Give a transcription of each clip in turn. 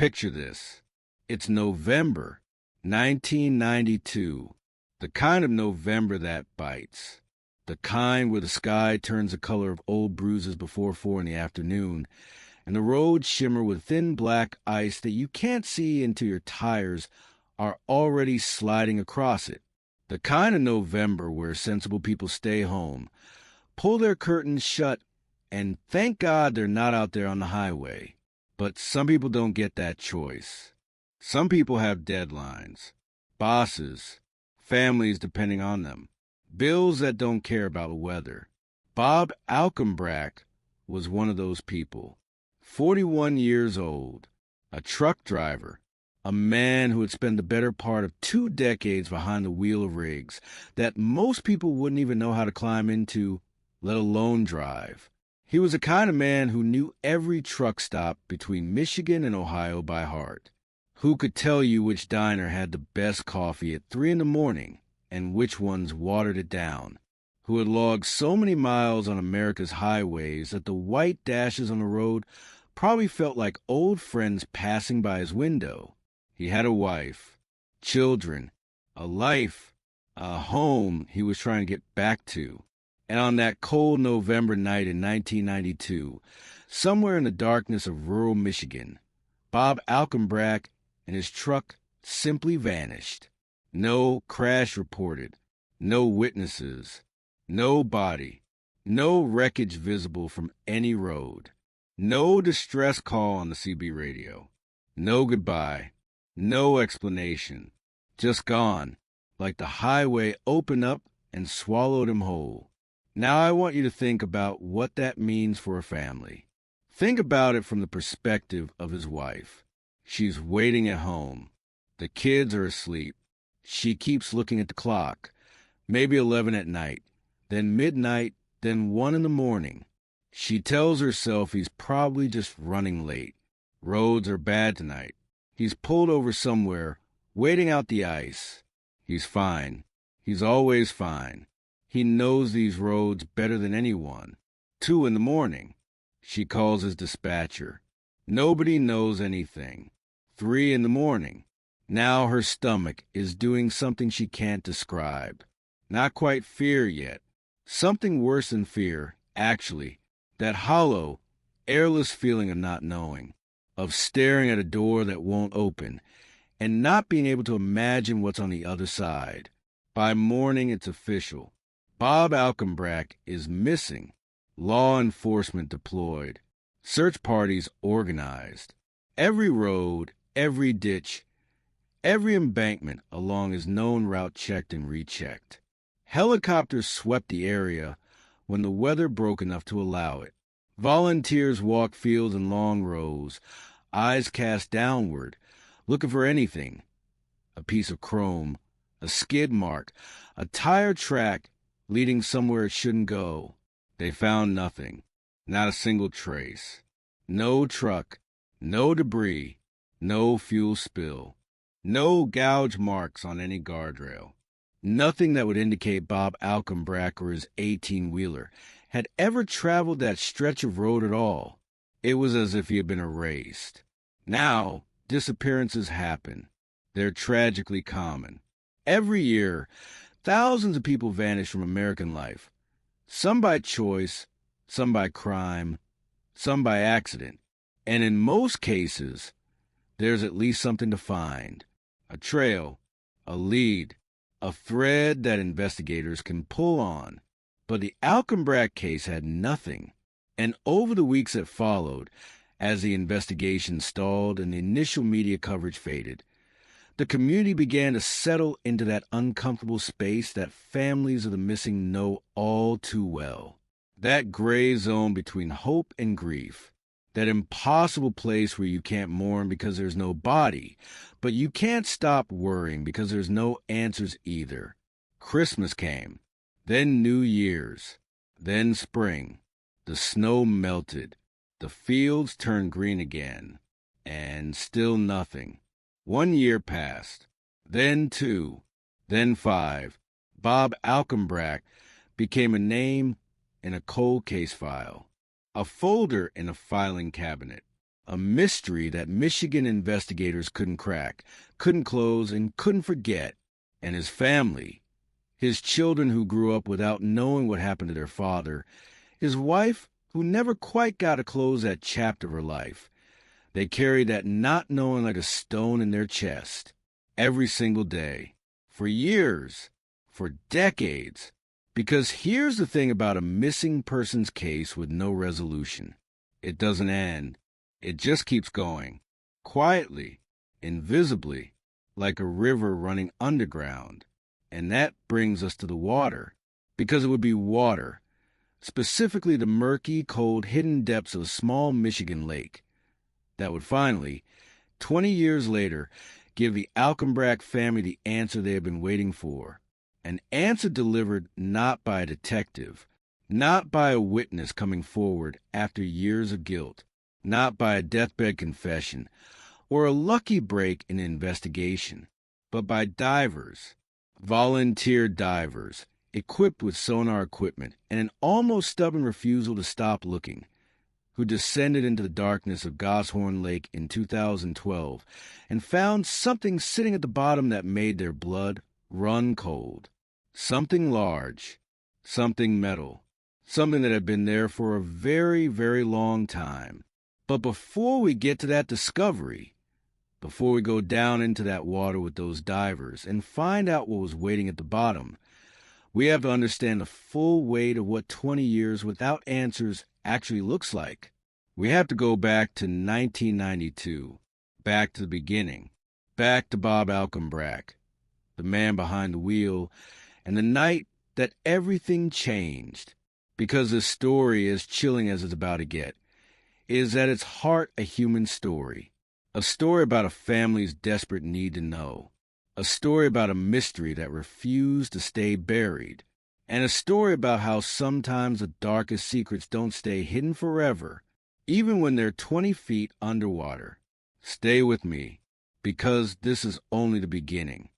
Picture this. It's November 1992, the kind of November that bites, the kind where the sky turns the color of old bruises before 4 in the afternoon, and the roads shimmer with thin black ice that you can't see until your tires are already sliding across it. The kind of November where sensible people stay home, pull their curtains shut, and thank God they're not out there on the highway. But some people don't get that choice. Some people have deadlines, bosses, families depending on them, bills that don't care about the weather. Bob Alcumbrack was one of those people. 41 years old, a truck driver, a man who had spent the better part of 2 decades behind the wheel of rigs that most people wouldn't even know how to climb into, let alone drive. He was the kind of man who knew every truck stop between Michigan and Ohio by heart, who could tell you which diner had the best coffee at 3 in the morning and which ones watered it down, who had logged so many miles on America's highways that the white dashes on the road probably felt like old friends passing by his window. He had a wife, children, a life, a home he was trying to get back to. And on that cold November night in 1992, somewhere in the darkness of rural Michigan, Bob Alcumbrack and his truck simply vanished. No crash reported, no witnesses, no body, no wreckage visible from any road, no distress call on the CB radio, no goodbye, no explanation, just gone, like the highway opened up and swallowed him whole. Now I want you to think about what that means for a family. Think about it from the perspective of his wife. She's waiting at home. The kids are asleep. She keeps looking at the clock. Maybe 11 at night, then midnight, then 1 in the morning. She tells herself he's probably just running late. Roads are bad tonight. He's pulled over somewhere, waiting out the ice. He's fine. He's always fine. He knows these roads better than anyone. 2 in the morning. She calls his dispatcher. Nobody knows anything. 3 in the morning. Now her stomach is doing something she can't describe. Not quite fear yet. Something worse than fear, actually. That hollow, airless feeling of not knowing, of staring at a door that won't open, and not being able to imagine what's on the other side. By morning, it's official. Bob Alcumbrack is missing. Law enforcement deployed. Search parties organized. Every road, every ditch, every embankment along his known route checked and rechecked. Helicopters swept the area when the weather broke enough to allow it. Volunteers walked fields in long rows, eyes cast downward, looking for anything. A piece of chrome, a skid mark, a tire track leading somewhere it shouldn't go. They found nothing, not a single trace. No truck, no debris, no fuel spill, no gouge marks on any guardrail. Nothing that would indicate Bob Alcumbrack or his 18-wheeler had ever traveled that stretch of road at all. It was as if he had been erased. Now, disappearances happen. They're tragically common. Every year, thousands of people vanish from American life. Some by choice, some by crime, some by accident. And in most cases, there's at least something to find. A trail, a lead, a thread that investigators can pull on. But the Alcumbrack case had nothing. And over the weeks that followed, as the investigation stalled and the initial media coverage faded, the community began to settle into that uncomfortable space that families of the missing know all too well. That gray zone between hope and grief. That impossible place where you can't mourn because there's no body, but you can't stop worrying because there's no answers either. Christmas came, then New Year's, then spring. The snow melted. The fields turned green again, and still nothing. 1 year passed, then 2, then 5. Bob Alcumbrack became a name in a cold case file, a folder in a filing cabinet, A mystery that Michigan investigators couldn't crack, couldn't close, and couldn't forget. And his family, his children who grew up without knowing what happened to their father, his wife who never quite got to close that chapter of her life. They carried that not knowing like a stone in their chest every single day, for years, for decades. Because here's the thing about a missing persons case with no resolution. It doesn't end. It just keeps going, quietly, invisibly, like a river running underground. And that brings us to the water, because it would be water, specifically the murky, cold, hidden depths of a small Michigan lake, that would finally, 20 years later, give the Alcumbrack family the answer they had been waiting for. An answer delivered not by a detective, not by a witness coming forward after years of guilt, not by a deathbed confession, or a lucky break in an investigation, but by divers, volunteer divers, equipped with sonar equipment and an almost stubborn refusal to stop looking, who descended into the darkness of Goshorn Lake in 2012 and found something sitting at the bottom that made their blood run cold. Something large, something metal, something that had been there for a very, very long time. But before we get to that discovery, before we go down into that water with those divers and find out what was waiting at the bottom, we have to understand the full weight of what 20 years without answers actually looks like. We have to go back to 1992, back to the beginning, back to Bob Alcumbrack, the man behind the wheel, and the night that everything changed. Because this story, as chilling as it's about to get, is at its heart a human story. A story about a family's desperate need to know. A story about a mystery that refused to stay buried. And a story about how sometimes the darkest secrets don't stay hidden forever, even when they're 20 feet underwater. Stay with me, because this is only the beginning.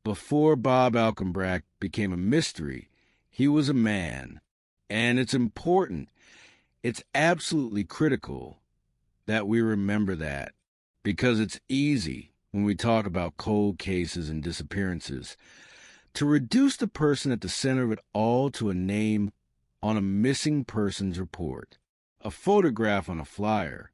Before Bob Alcumbrack became a mystery, he was a man. And it's important, it's absolutely critical that we remember that, because it's easy, when we talk about cold cases and disappearances, to reduce the person at the center of it all to a name on a missing persons report, a photograph on a flyer,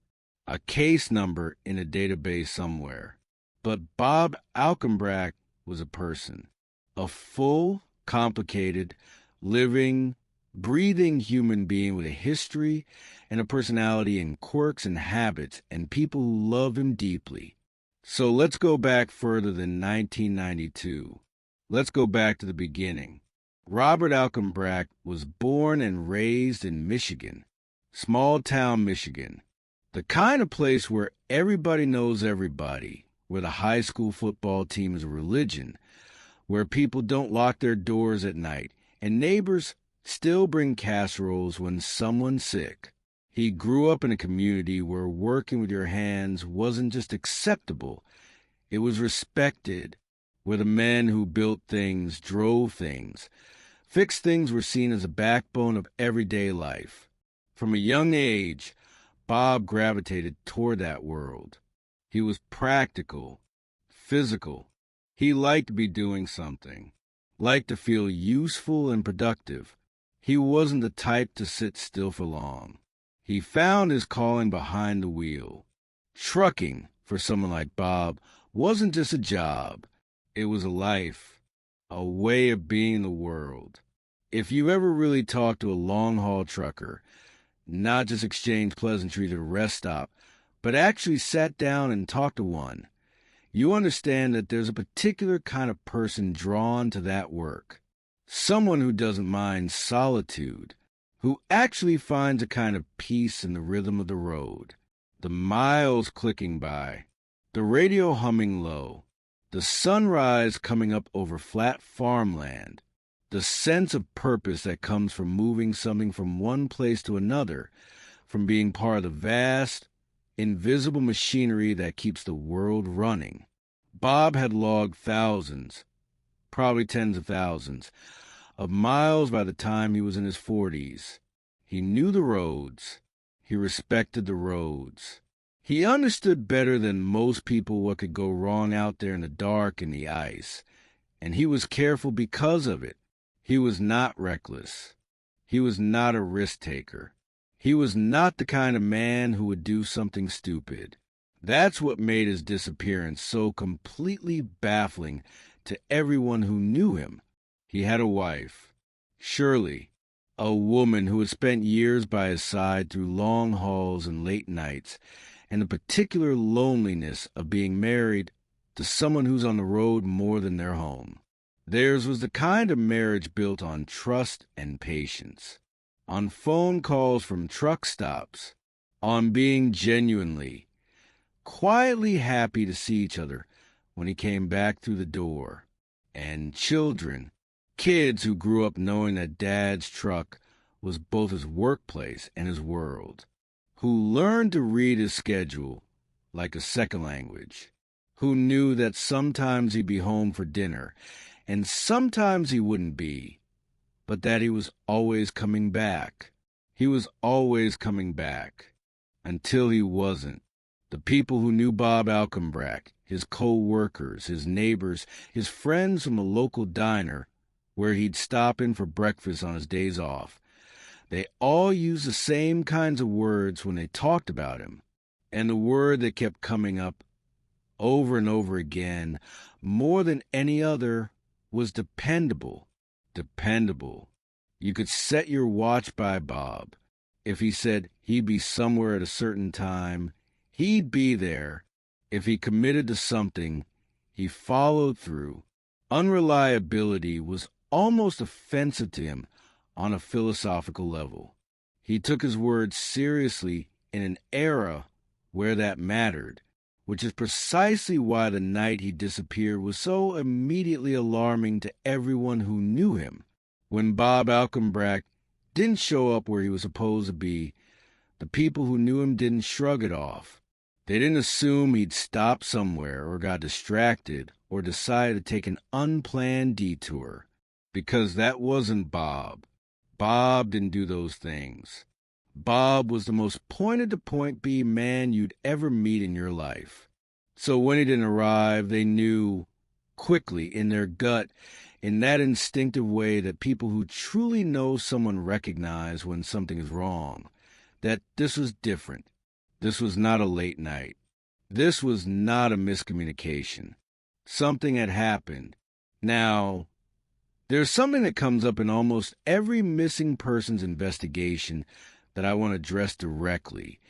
a case number in a database somewhere. But Bob Alcumbrack was a person, a full, complicated, living, breathing human being with a history and a personality and quirks and habits and people who love him deeply. So let's go back further than 1992. Let's go back to the beginning. Robert Alcumbrack was born and raised in Michigan, small-town Michigan, the kind of place where everybody knows everybody, where the high school football team is a religion, where people don't lock their doors at night, and neighbors still bring casseroles when someone's sick. He grew up in a community where working with your hands wasn't just acceptable, it was respected, where the men who built things, drove things, fixed things were seen as a backbone of everyday life. From a young age, Bob gravitated toward that world. He was practical, physical. He liked to be doing something, liked to feel useful and productive. He wasn't the type to sit still for long. He found his calling behind the wheel. Trucking, for someone like Bob, wasn't just a job. It was a life, a way of being in the world. If you ever really talked to a long-haul trucker, not just exchanged pleasantries at a rest stop, but actually sat down and talked to one, you understand that there's a particular kind of person drawn to that work. Someone who doesn't mind solitude, who actually finds a kind of peace in the rhythm of the road, the miles clicking by, the radio humming low, the sunrise coming up over flat farmland, the sense of purpose that comes from moving something from one place to another, from being part of the vast, invisible machinery that keeps the world running. Bob had logged thousands, probably tens of thousands, of miles by the time he was in his 40s. He knew the roads. He respected the roads. He understood better than most people what could go wrong out there in the dark and the ice, and he was careful because of it. He was not reckless. He was not a risk-taker. He was not the kind of man who would do something stupid. That's what made his disappearance so completely baffling to everyone who knew him. He had a wife, Shirley, a woman who had spent years by his side through long hauls and late nights, and the particular loneliness of being married to someone who's on the road more than their home. Theirs was the kind of marriage built on trust and patience, on phone calls from truck stops, on being genuinely, quietly happy to see each other when he came back through the door, and children, kids who grew up knowing that Dad's truck was both his workplace and his world, who learned to read his schedule like a second language, who knew that sometimes he'd be home for dinner and sometimes he wouldn't be, but that he was always coming back. He was always coming back, until he wasn't. The people who knew Bob Alcumbrack, his co-workers, his neighbors, his friends from the local diner where he'd stop in for breakfast on his days off, they all used the same kinds of words when they talked about him. And the word that kept coming up over and over again, more than any other, was dependable. Dependable. You could set your watch by Bob. If he said he'd be somewhere at a certain time, he'd be there. If he committed to something, he followed through. Unreliability was almost offensive to him on a philosophical level. He took his words seriously in an era where that mattered, which is precisely why the night he disappeared was so immediately alarming to everyone who knew him. When Bob Alcumbrack didn't show up where he was supposed to be, the people who knew him didn't shrug it off. They didn't assume he'd stopped somewhere or got distracted or decided to take an unplanned detour, because that wasn't Bob. Bob didn't do those things. Bob was the most pointed-to-point B man you'd ever meet in your life. So when he didn't arrive, they knew quickly in their gut, in that instinctive way that people who truly know someone recognize when something is wrong, that this was different. This was not a late night. This was not a miscommunication. Something had happened. Now, there's something that comes up in almost every missing persons investigation that I want to address directly,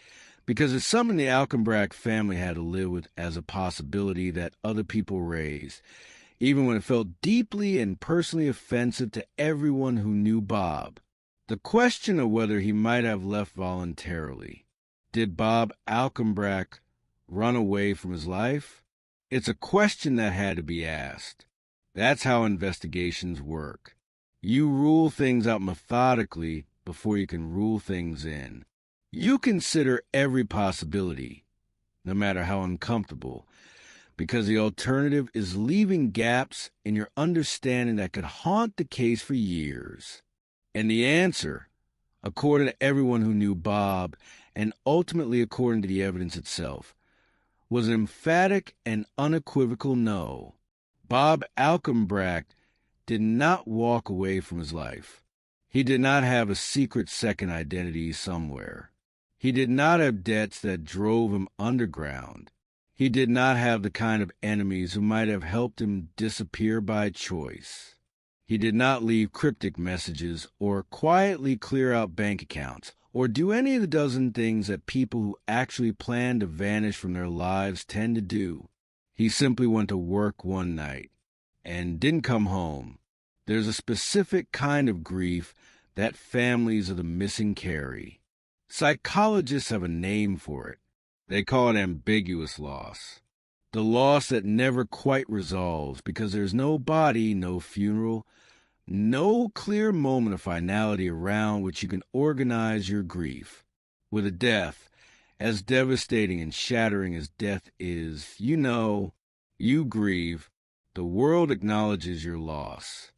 because it's something the Alcumbrack family had to live with as a possibility that other people raised, even when it felt deeply and personally offensive to everyone who knew Bob. The question of whether he might have left voluntarily. Did Bob Alcumbrack run away from his life? It's a question that had to be asked. That's how investigations work. You rule things out methodically before you can rule things in. You consider every possibility, no matter how uncomfortable, because the alternative is leaving gaps in your understanding that could haunt the case for years. And the answer, according to everyone who knew Bob, and ultimately according to the evidence itself, was an emphatic and unequivocal no. Bob Alcumbrack did not walk away from his life. He did not have a secret second identity somewhere. He did not have debts that drove him underground. He did not have the kind of enemies who might have helped him disappear by choice. He did not leave cryptic messages or quietly clear out bank accounts or do any of the dozen things that people who actually plan to vanish from their lives tend to do. He simply went to work one night and didn't come home. There's a specific kind of grief that families of the missing carry. Psychologists have a name for it. They call it ambiguous loss. The loss that never quite resolves because there's no body, no funeral, no clear moment of finality around which you can organize your grief. With a death, as devastating and shattering as death is, you grieve. The world acknowledges your loss.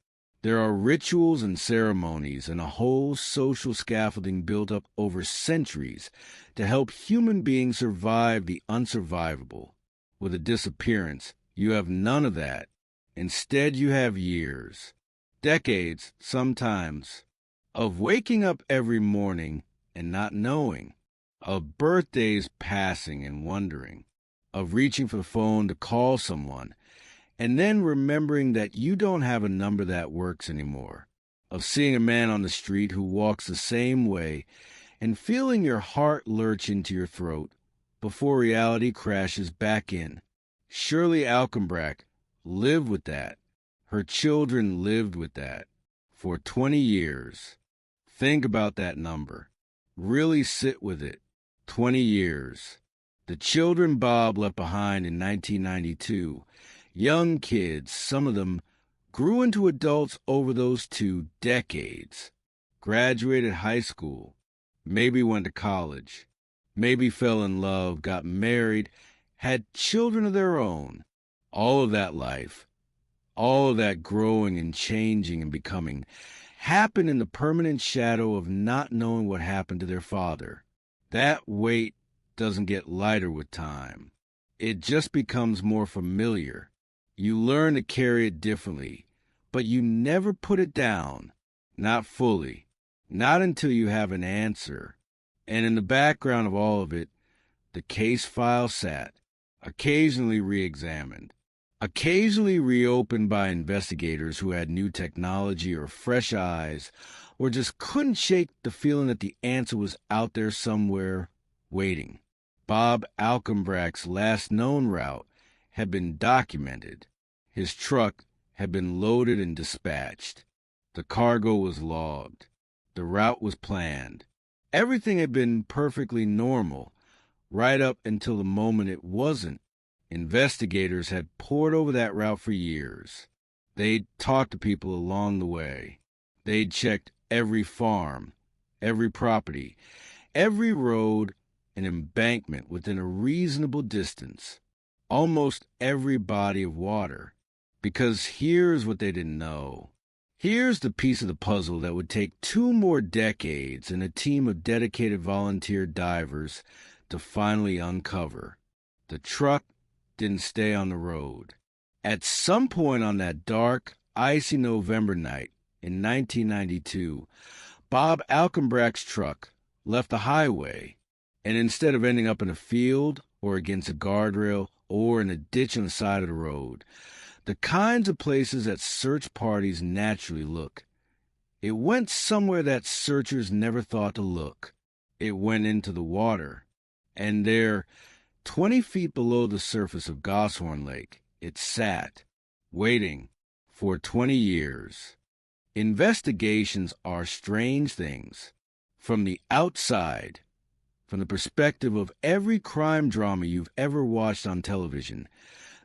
There are rituals and ceremonies and a whole social scaffolding built up over centuries to help human beings survive the unsurvivable. With a disappearance, you have none of that. Instead, you have years, decades sometimes, of waking up every morning and not knowing, of birthdays passing and wondering, of reaching for the phone to call someone, and then remembering that you don't have a number that works anymore, of seeing a man on the street who walks the same way and feeling your heart lurch into your throat before reality crashes back in. Shirley Alcumbrack lived with that. Her children lived with that for 20 years. Think about that number. Really sit with it. 20 years. The children Bob left behind in 1992, young kids, some of them, grew into adults over those 2 decades. Graduated high school, maybe went to college, maybe fell in love, got married, had children of their own. All of that life, all of that growing and changing and becoming, happened in the permanent shadow of not knowing what happened to their father. That weight doesn't get lighter with time. It just becomes more familiar. You learn to carry it differently, but you never put it down. Not fully. Not until you have an answer. And in the background of all of it, the case file sat, occasionally re-examined, occasionally reopened by investigators who had new technology or fresh eyes, or just couldn't shake the feeling that the answer was out there somewhere, waiting. Bob Alcumbrack's last known route had been documented. His truck had been loaded and dispatched. The cargo was logged. The route was planned. Everything had been perfectly normal, right up until the moment it wasn't. Investigators had pored over that route for years. They'd talked to people along the way. They'd checked every farm, every property, every road and embankment within a reasonable distance, almost every body of water. Because here's what they didn't know. Here's the piece of the puzzle that would take 2 more decades and a team of dedicated volunteer divers to finally uncover. The truck didn't stay on the road. At some point on that dark, icy November night in 1992, Bob Alcumbrack's truck left the highway, and instead of ending up in a field or against a guardrail or in a ditch on the side of the road, the kinds of places that search parties naturally look, it went somewhere that searchers never thought to look. It went into the water, and there, 20 feet below the surface of Goshorn Lake, it sat, waiting for 20 years. Investigations are strange things. From the outside, from the perspective of every crime drama you've ever watched on television,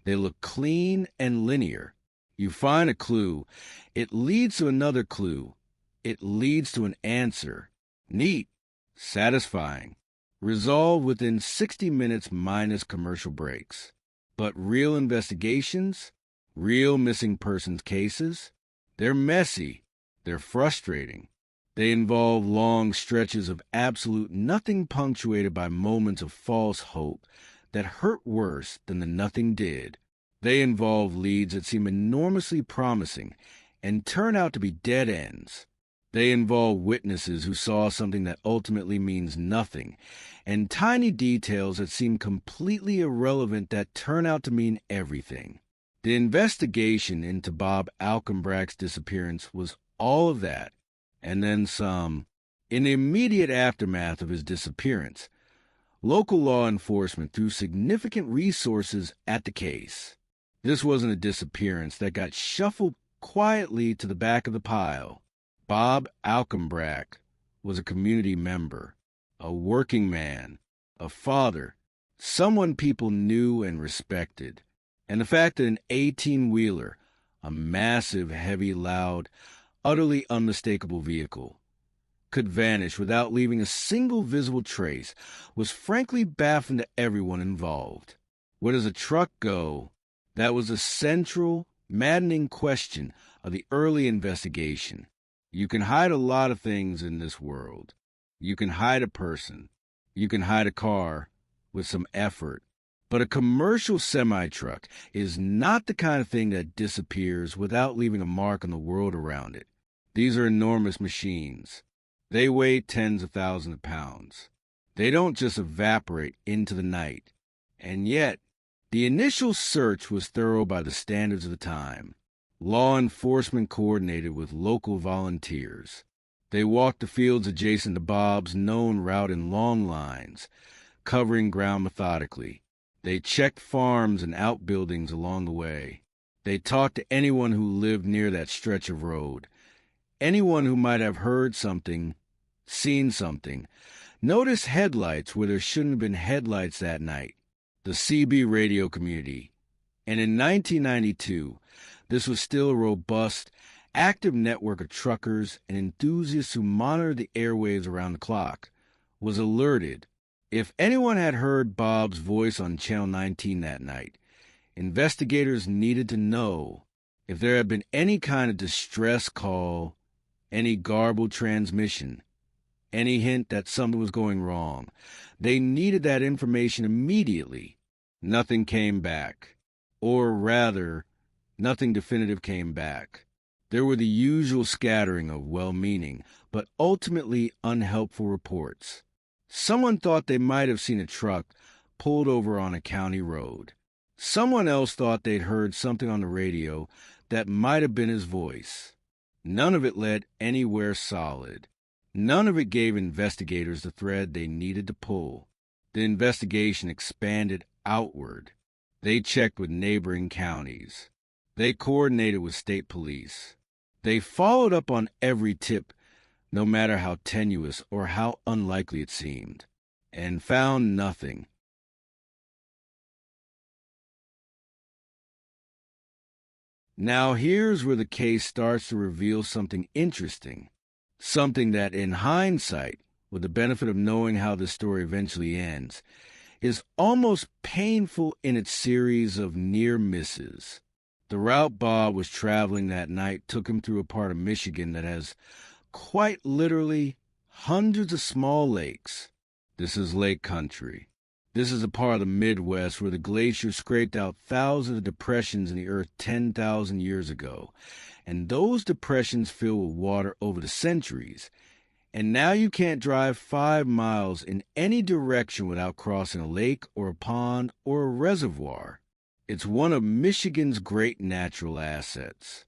they look clean and linear. You find a clue. It leads to another clue. It leads to an answer. Neat. Satisfying. Resolved within 60 minutes minus commercial breaks. But real investigations, real missing persons cases, they're messy. They're frustrating. They involve long stretches of absolute nothing punctuated by moments of false hope that hurt worse than the nothing did. They involve leads that seem enormously promising and turn out to be dead ends. They involve witnesses who saw something that ultimately means nothing, and tiny details that seem completely irrelevant that turn out to mean everything. The investigation into Bob Alcumbrack's disappearance was all of that, and then some. In the immediate aftermath of his disappearance, local law enforcement threw significant resources at the case. This wasn't a disappearance that got shuffled quietly to the back of the pile. Bob Alcumbrack was a community member, a working man, a father, someone people knew and respected. And the fact that an 18-wheeler, a massive, heavy, loud, utterly unmistakable vehicle, could vanish without leaving a single visible trace was frankly baffling to everyone involved. Where does a truck go? That was a central, maddening question of the early investigation. You can hide a lot of things in this world. You can hide a person. You can hide a car with some effort. But a commercial semi-truck is not the kind of thing that disappears without leaving a mark on the world around it. These are enormous machines. They weigh tens of thousands of pounds. They don't just evaporate into the night. And yet, the initial search was thorough by the standards of the time. Law enforcement coordinated with local volunteers. They walked the fields adjacent to Bob's known route in long lines, covering ground methodically. They checked farms and outbuildings along the way. They talked to anyone who lived near that stretch of road, anyone who might have heard something, seen something, noticed headlights where there shouldn't have been headlights that night. The CB radio community. And in 1992, this was still a robust, active network of truckers and enthusiasts who monitored the airwaves around the clock, was alerted. If anyone had heard Bob's voice on Channel 19 that night, investigators needed to know if there had been any kind of distress call, any garbled transmission, any hint that something was going wrong. They needed that information immediately. Nothing came back. Or rather, nothing definitive came back. There were the usual scattering of well-meaning, but ultimately unhelpful reports. Someone thought they might have seen a truck pulled over on a county road. Someone else thought they'd heard something on the radio that might have been his voice. None of it led anywhere solid. None of it gave investigators the thread they needed to pull. The investigation expanded outward. They checked with neighboring counties. They coordinated with state police. They followed up on every tip, no matter how tenuous or how unlikely it seemed, and found nothing. Now here's where the case starts to reveal something interesting, something that in hindsight, with the benefit of knowing how this story eventually ends, is almost painful in its series of near misses. The route Bob was traveling that night took him through a part of Michigan that has quite literally hundreds of small lakes. This is lake country. This is a part of the Midwest where the glaciers scraped out thousands of depressions in the earth 10,000 years ago, and those depressions filled with water over the centuries. And now you can't drive 5 miles in any direction without crossing a lake or a pond or a reservoir. It's one of Michigan's great natural assets.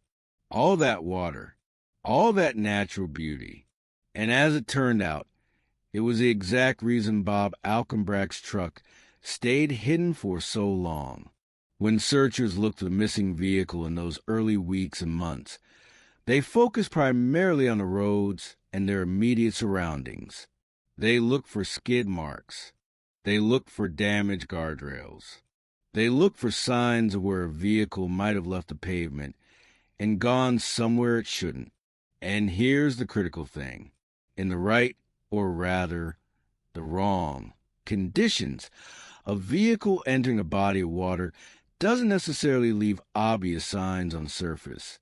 All that water, all that natural beauty. And as it turned out, it was the exact reason Bob Alcumbrack's truck stayed hidden for so long. When searchers looked for the missing vehicle in those early weeks and months, they focused primarily on the roads and their immediate surroundings. They looked for skid marks. They looked for damaged guardrails. They looked for signs of where a vehicle might have left the pavement and gone somewhere it shouldn't. And here's the critical thing. In the right, or rather, the wrong conditions, a vehicle entering a body of water doesn't necessarily leave obvious signs on the surface,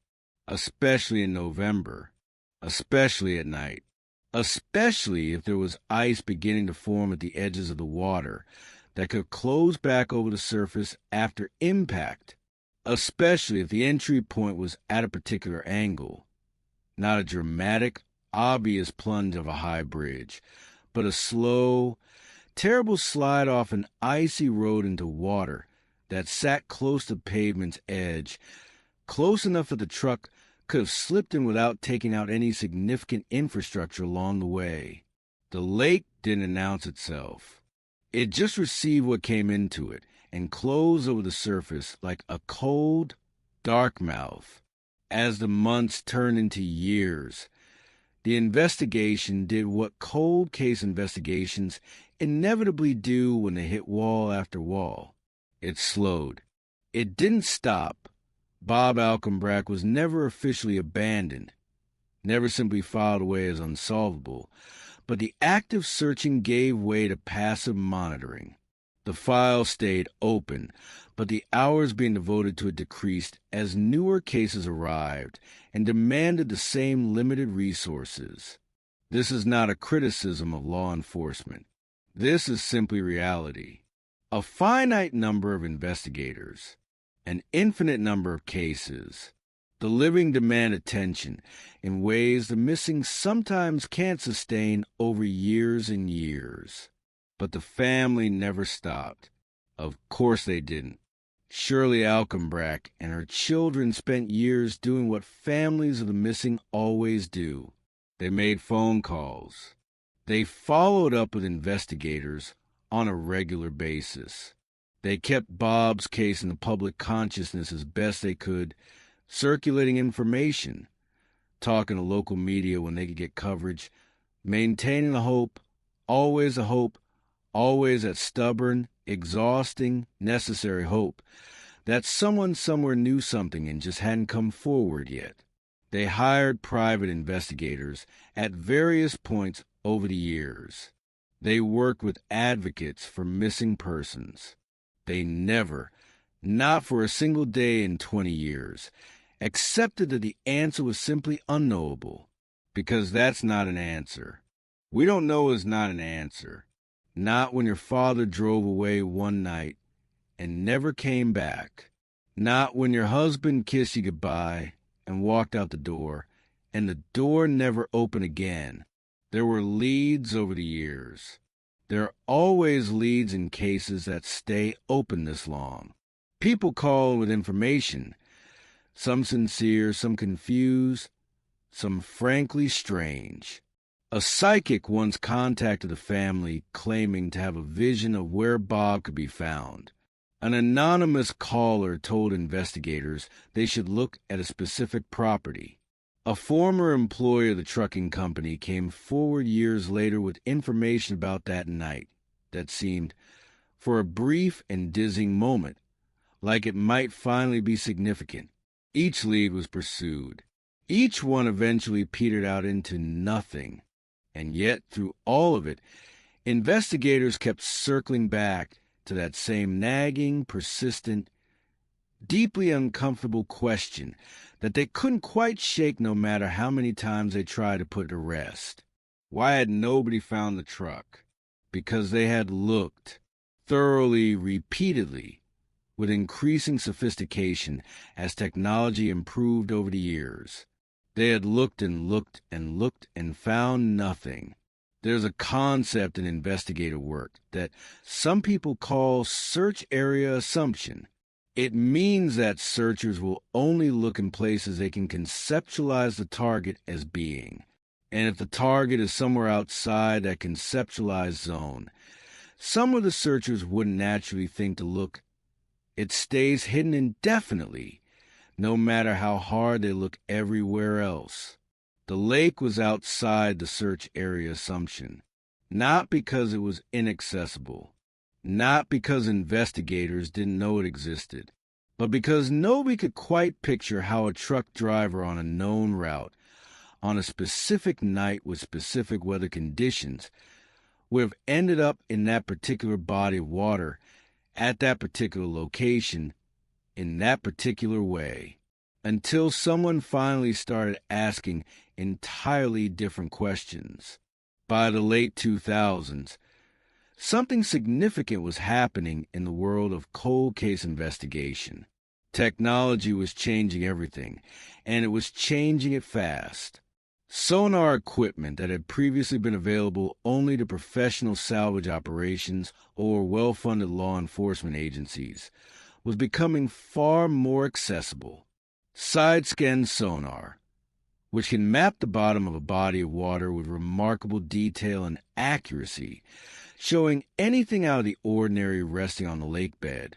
especially in November, especially at night, especially if there was ice beginning to form at the edges of the water that could close back over the surface after impact, especially if the entry point was at a particular angle. Not a dramatic, obvious plunge of a high bridge, but a slow, terrible slide off an icy road into water that sat close to the pavement's edge, close enough that the truck could have slipped in without taking out any significant infrastructure along the way. The lake didn't announce itself. It just received what came into it and closed over the surface like a cold, dark mouth. As the months turned into years, the investigation did what cold case investigations inevitably do when they hit wall after wall. It slowed. It didn't stop. Bob Alcumbrack was never officially abandoned, never simply filed away as unsolvable, but the active searching gave way to passive monitoring. The file stayed open, but the hours being devoted to it decreased as newer cases arrived and demanded the same limited resources. This is not a criticism of law enforcement. This is simply reality. A finite number of investigators, an infinite number of cases. The living demand attention in ways the missing sometimes can't sustain over years and years. But the family never stopped. Of course they didn't. Shirley Alcumbrack and her children spent years doing what families of the missing always do. They made phone calls. They followed up with investigators on a regular basis. They kept Bob's case in the public consciousness as best they could, circulating information, talking to local media when they could get coverage, maintaining the hope, always that stubborn, exhausting, necessary hope that someone somewhere knew something and just hadn't come forward yet. They hired private investigators at various points over the years. They worked with advocates for missing persons. They never, not for a single day in 20 years, accepted that the answer was simply unknowable, because that's not an answer. We don't know is not an answer. Not when your father drove away one night and never came back. Not when your husband kissed you goodbye and walked out the door, and the door never opened again. There were leads over the years. There are always leads in cases that stay open this long. People call with information, some sincere, some confused, some frankly strange. A psychic once contacted the family claiming to have a vision of where Bob could be found. An anonymous caller told investigators they should look at a specific property. A former employee of the trucking company came forward years later with information about that night that seemed, for a brief and dizzying moment, like it might finally be significant. Each lead was pursued. Each one eventually petered out into nothing. And yet, through all of it, investigators kept circling back to that same nagging, persistent, deeply uncomfortable question that they couldn't quite shake no matter how many times they tried to put to rest. Why had nobody found the truck? Because they had looked, thoroughly, repeatedly, with increasing sophistication as technology improved over the years. They had looked and looked and looked and found nothing. There's a concept in investigative work that some people call search area assumption. It means that searchers will only look in places they can conceptualize the target as being. And if the target is somewhere outside that conceptualized zone, some of the searchers wouldn't naturally think to look. It stays hidden indefinitely, no matter how hard they look everywhere else. The lake was outside the search area assumption, not because it was inaccessible, not because investigators didn't know it existed, but because nobody could quite picture how a truck driver on a known route, on a specific night with specific weather conditions, would have ended up in that particular body of water, at that particular location, in that particular way, until someone finally started asking entirely different questions. By the late 2000s, something significant was happening in the world of cold case investigation. Technology was changing everything, and it was changing it fast. Sonar equipment that had previously been available only to professional salvage operations or well-funded law enforcement agencies was becoming far more accessible. Side-scan sonar, which can map the bottom of a body of water with remarkable detail and accuracy, showing anything out of the ordinary resting on the lake bed,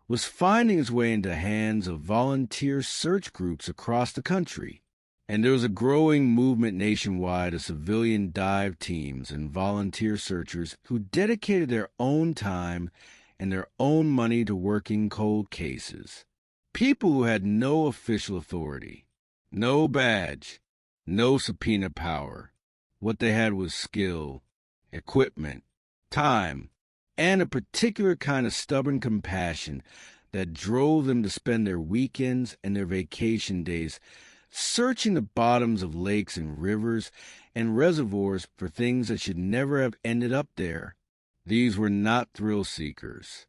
was finding its way into the hands of volunteer search groups across the country. And there was a growing movement nationwide of civilian dive teams and volunteer searchers who dedicated their own time and their own money to working cold cases. People who had no official authority, no badge, no subpoena power. What they had was skill, equipment, time, and a particular kind of stubborn compassion that drove them to spend their weekends and their vacation days searching the bottoms of lakes and rivers and reservoirs for things that should never have ended up there. These were not thrill seekers.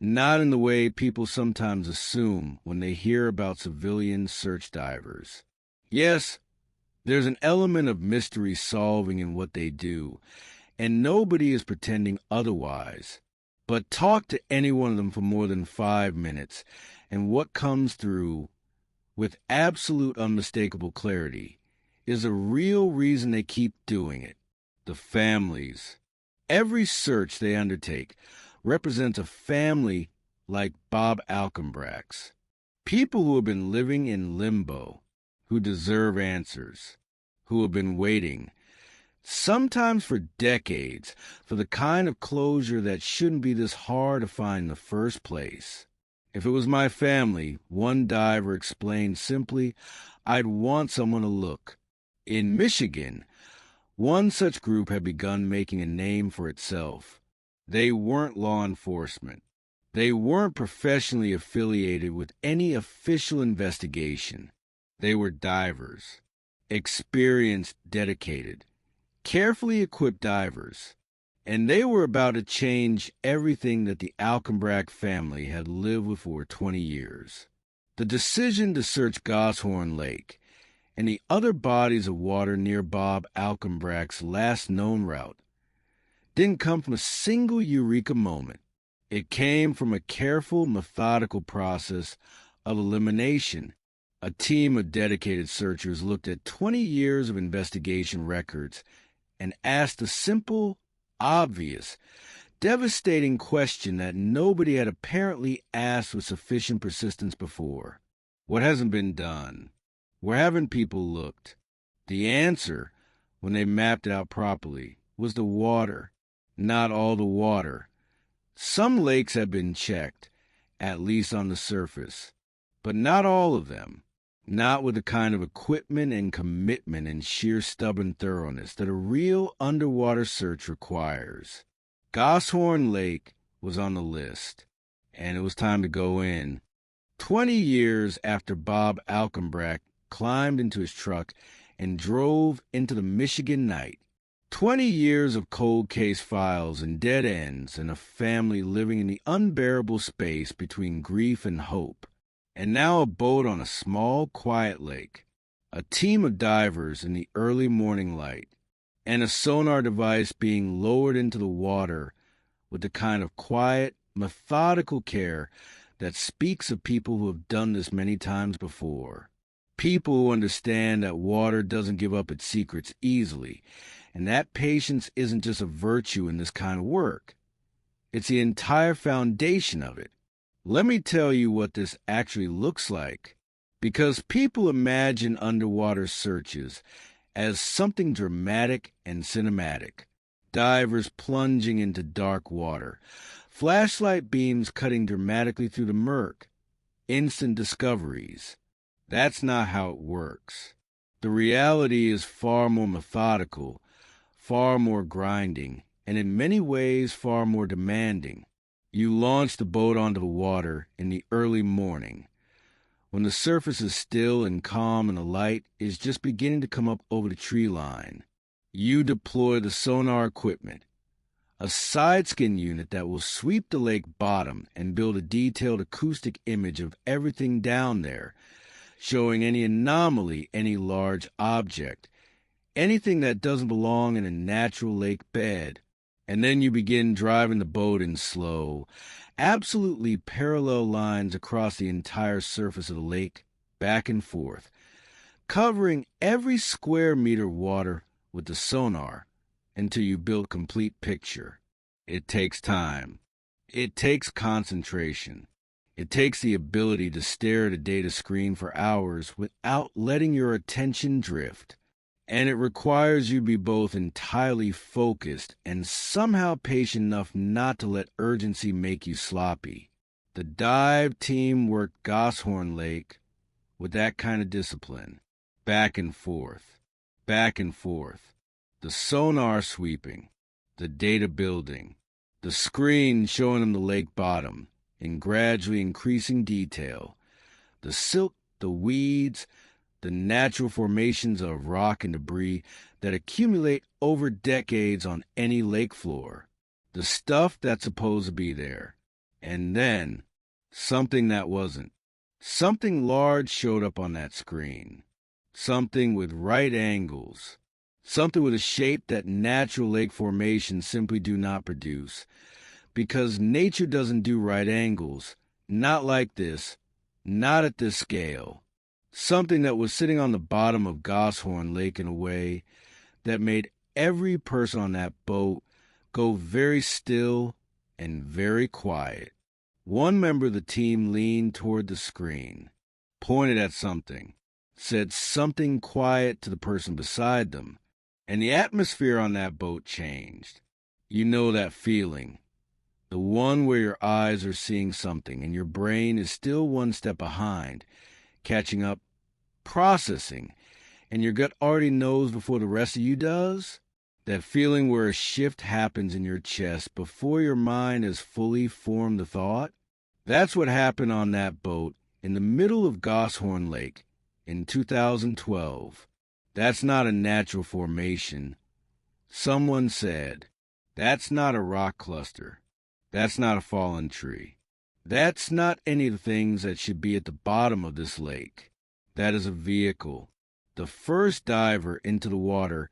Not in the way people sometimes assume when they hear about civilian search divers. Yes, there's an element of mystery solving in what they do, and nobody is pretending otherwise. But talk to any one of them for more than 5 minutes, and what comes through, with absolute unmistakable clarity, is a real reason they keep doing it: the families. Every search they undertake represents a family like Bob Alcumbrack's. People who have been living in limbo, who deserve answers, who have been waiting, sometimes for decades, for the kind of closure that shouldn't be this hard to find in the first place. If it was my family, one diver explained simply, I'd want someone to look. In Michigan, one such group had begun making a name for itself. They weren't law enforcement. They weren't professionally affiliated with any official investigation. They were divers, experienced, dedicated, carefully equipped divers, and they were about to change everything that the Alcumbrack family had lived with for 20 years. The decision to search Goshorn Lake and the other bodies of water near Bob Alcumbrack's last known route didn't come from a single eureka moment. It came from a careful, methodical process of elimination. A team of dedicated searchers looked at 20 years of investigation records and asked a simple, obvious, devastating question that nobody had apparently asked with sufficient persistence before. What hasn't been done? Where haven't people looked? The answer, when they mapped it out properly, was the water. Not all the water. Some lakes had been checked, at least on the surface, but not all of them. Not with the kind of equipment and commitment and sheer stubborn thoroughness that a real underwater search requires. Goshorn Lake was on the list, and it was time to go in. 20 years after Bob Alcumbrack climbed into his truck and drove into the Michigan night. 20 years of cold case files and dead ends and a family living in the unbearable space between grief and hope. And now a boat on a small, quiet lake, a team of divers in the early morning light, and a sonar device being lowered into the water with the kind of quiet, methodical care that speaks of people who have done this many times before. People who understand that water doesn't give up its secrets easily, and that patience isn't just a virtue in this kind of work. It's the entire foundation of it. Let me tell you what this actually looks like, because people imagine underwater searches as something dramatic and cinematic. Divers plunging into dark water, flashlight beams cutting dramatically through the murk, instant discoveries. That's not how it works. The reality is far more methodical, far more grinding, and in many ways far more demanding. You launch the boat onto the water in the early morning, when the surface is still and calm and the light is just beginning to come up over the tree line. You deploy the sonar equipment, a side-scan unit that will sweep the lake bottom and build a detailed acoustic image of everything down there, showing any anomaly, any large object, anything that doesn't belong in a natural lake bed. And then you begin driving the boat in slow, absolutely parallel lines across the entire surface of the lake, back and forth, covering every square meter of water with the sonar until you build a complete picture. It takes time. It takes concentration. It takes the ability to stare at a data screen for hours without letting your attention drift. And it requires you to be both entirely focused and somehow patient enough not to let urgency make you sloppy. The dive team worked Goshorn Lake with that kind of discipline. Back and forth, back and forth. The sonar sweeping, the data building, The screen showing him the lake bottom in gradually increasing detail. The silt, the weeds, the natural formations of rock and debris that accumulate over decades on any lake floor. The stuff that's supposed to be there. And then, something that wasn't. Something large showed up on that screen. Something with right angles. Something with a shape that natural lake formations simply do not produce. Because nature doesn't do right angles. Not like this. Not at this scale. Something that was sitting on the bottom of Goshorn Lake in a way that made every person on that boat go very still and very quiet. One member of the team leaned toward the screen, pointed at something, said something quiet to the person beside them, and the atmosphere on that boat changed. You know that feeling. The one where your eyes are seeing something and your brain is still one step behind, catching up, processing, and your gut already knows before the rest of you does? That feeling where a shift happens in your chest before your mind has fully formed the thought? That's what happened on that boat in the middle of Goshorn Lake in 2012. That's not a natural formation. Someone said, that's not a rock cluster. That's not a fallen tree. That's not any of the things that should be at the bottom of this lake. That is a vehicle. The first diver into the water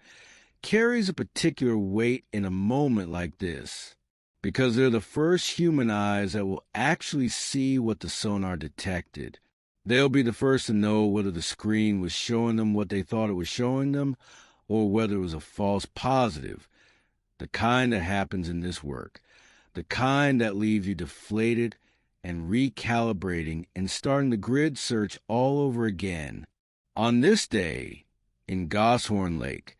carries a particular weight in a moment like this, because they're the first human eyes that will actually see what the sonar detected. They'll be the first to know whether the screen was showing them what they thought it was showing them, or whether it was a false positive, the kind that happens in this work, the kind that leaves you deflated and recalibrating and starting the grid search all over again. On this day, in Goshorn Lake,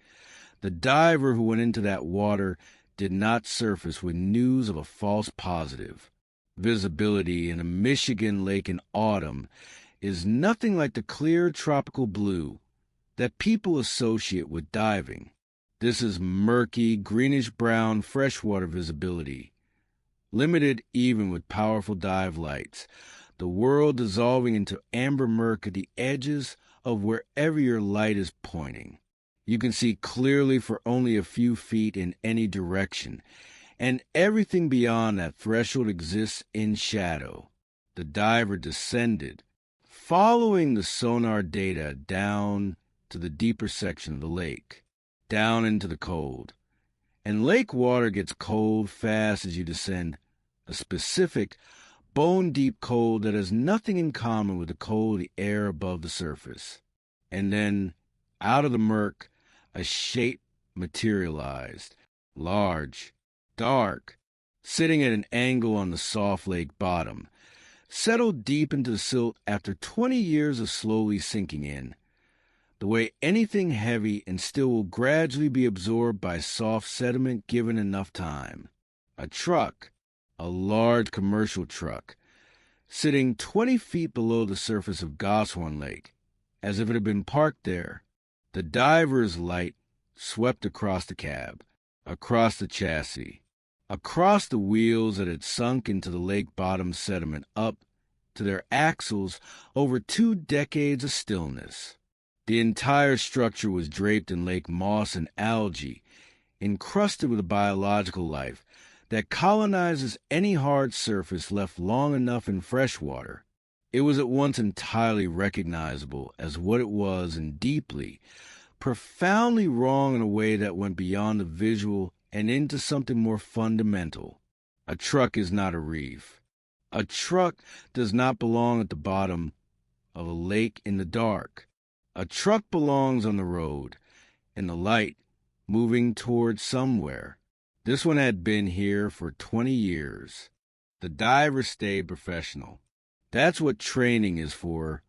the diver who went into that water did not surface with news of a false positive. Visibility in a Michigan lake in autumn is nothing like the clear tropical blue that people associate with diving. This is murky, greenish-brown freshwater visibility, limited even with powerful dive lights, the world dissolving into amber murk at the edges of wherever your light is pointing. You can see clearly for only a few feet in any direction, and everything beyond that threshold exists in shadow. The diver descended, following the sonar data down to the deeper section of the lake, down into the cold. And lake water gets cold fast as you descend, a specific, bone-deep cold that has nothing in common with the cold of the air above the surface. And then, out of the murk, a shape materialized, large, dark, sitting at an angle on the soft lake bottom, settled deep into the silt after 20 years of slowly sinking in, the way anything heavy and still will gradually be absorbed by soft sediment given enough time. A truck, a large commercial truck, sitting 20 feet below the surface of Goshorn Lake, as if it had been parked there. The diver's light swept across the cab, across the chassis, across the wheels that had sunk into the lake bottom sediment up to their axles over 2 decades of stillness. The entire structure was draped in lake moss and algae, encrusted with a biological life that colonizes any hard surface left long enough in fresh water. It was at once entirely recognizable as what it was and deeply, profoundly wrong in a way that went beyond the visual and into something more fundamental. A truck is not a reef. A truck does not belong at the bottom of a lake in the dark. A truck belongs on the road, in the light, moving towards somewhere. This one had been here for 20 years. The diver stayed professional. That's what training is for,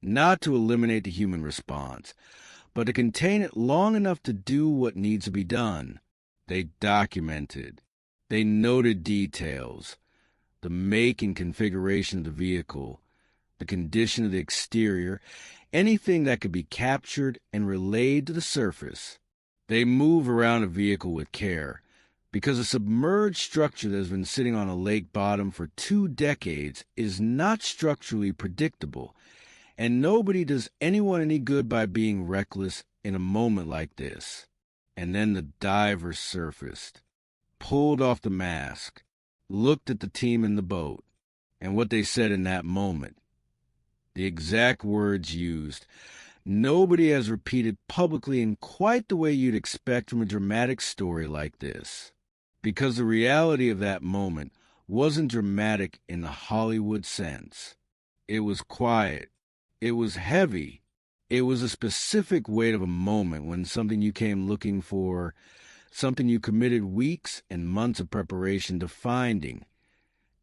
not to eliminate the human response, but to contain it long enough to do what needs to be done. They documented. They noted details, the make and configuration of the vehicle, the condition of the exterior, anything that could be captured and relayed to the surface. They move around a vehicle with care, because a submerged structure that has been sitting on a lake bottom for 2 decades is not structurally predictable, and nobody does anyone any good by being reckless in a moment like this. And then the diver surfaced, pulled off the mask, looked at the team in the boat, and what they said in that moment. The exact words used, nobody has repeated publicly in quite the way you'd expect from a dramatic story like this. Because the reality of that moment wasn't dramatic in the Hollywood sense. It was quiet. It was heavy. It was a specific weight of a moment when something you came looking for, something you committed weeks and months of preparation to finding,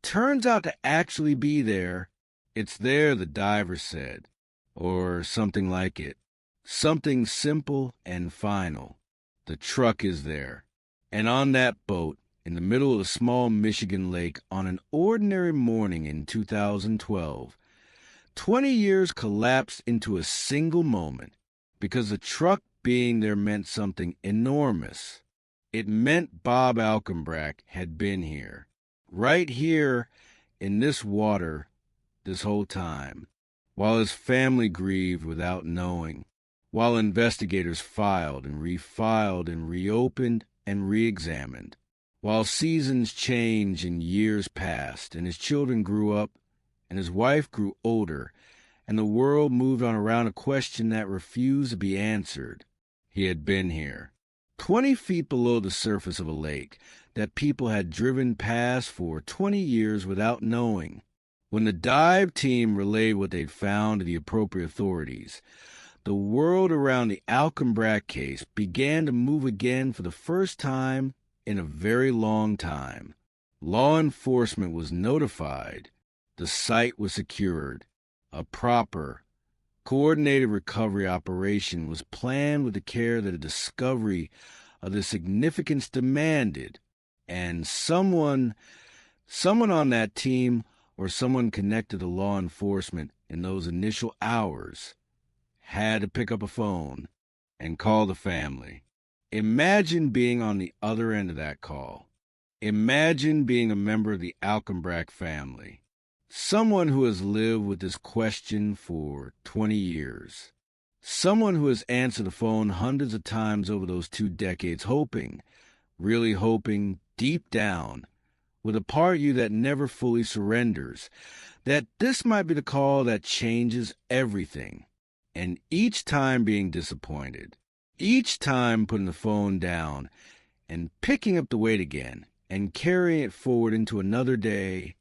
turns out to actually be there. It's there, the diver said, or something like it. Something simple and final. The truck is there. And on that boat, in the middle of a small Michigan lake on an ordinary morning in 2012, 20 years collapsed into a single moment because the truck being there meant something enormous. It meant Bob Alcumbrack had been here, right here in this water this whole time, while his family grieved without knowing, while investigators filed and refiled and reopened and re-examined, while seasons changed and years passed, and his children grew up, and his wife grew older, and the world moved on around a question that refused to be answered. He had been here, 20 feet below the surface of a lake that people had driven past for 20 years without knowing. When the dive team relayed what they'd found to the appropriate authorities, the world around the Alcumbrack case began to move again for the first time in a very long time. Law enforcement was notified. The site was secured. A proper, coordinated recovery operation was planned with the care that a discovery of the significance demanded, and someone on that team or someone connected to law enforcement in those initial hours had to pick up a phone and call the family. Imagine being on the other end of that call. Imagine being a member of the Alcumbrack family, someone who has lived with this question for 20 years, someone who has answered the phone hundreds of times over those 2 decades, hoping, really hoping, deep down, with a part of you that never fully surrenders, that this might be the call that changes everything, and each time being disappointed, each time putting the phone down and picking up the weight again and carrying it forward into another day,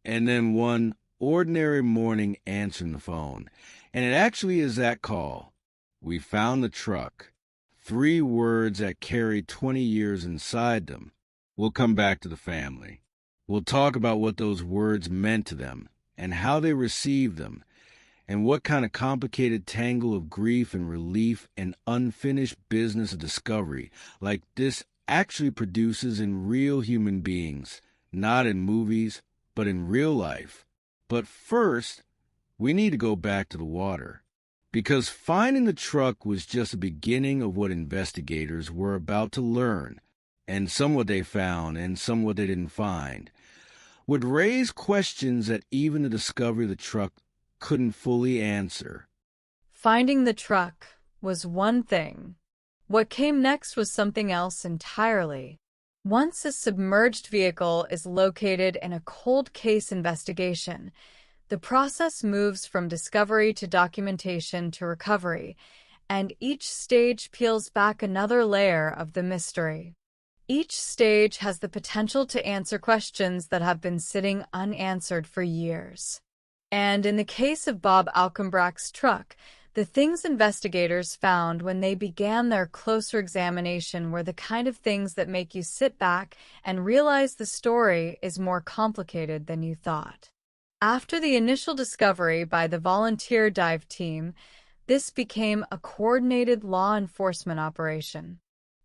and then one ordinary morning answering the phone. And it actually is that call. We found the truck. 3 words that carried 20 years inside them. We'll come back to the family. We'll talk about what those words meant to them and how they received them and what kind of complicated tangle of grief and relief and unfinished business of discovery like this actually produces in real human beings, not in movies, but in real life. But first, we need to go back to the water, because finding the truck was just the beginning of what investigators were about to learn, and some what they found and some what they didn't find would raise questions that even the discovery of the truck couldn't fully answer. Finding the truck was one thing. What came next was something else entirely. Once a submerged vehicle is located in a cold case investigation, the process moves from discovery to documentation to recovery, and each stage peels back another layer of the mystery. Each stage has the potential to answer questions that have been sitting unanswered for years. And in the case of Bob Alcumbrack's truck, the things investigators found when they began their closer examination were the kind of things that make you sit back and realize the story is more complicated than you thought. After the initial discovery by the volunteer dive team, this became a coordinated law enforcement operation.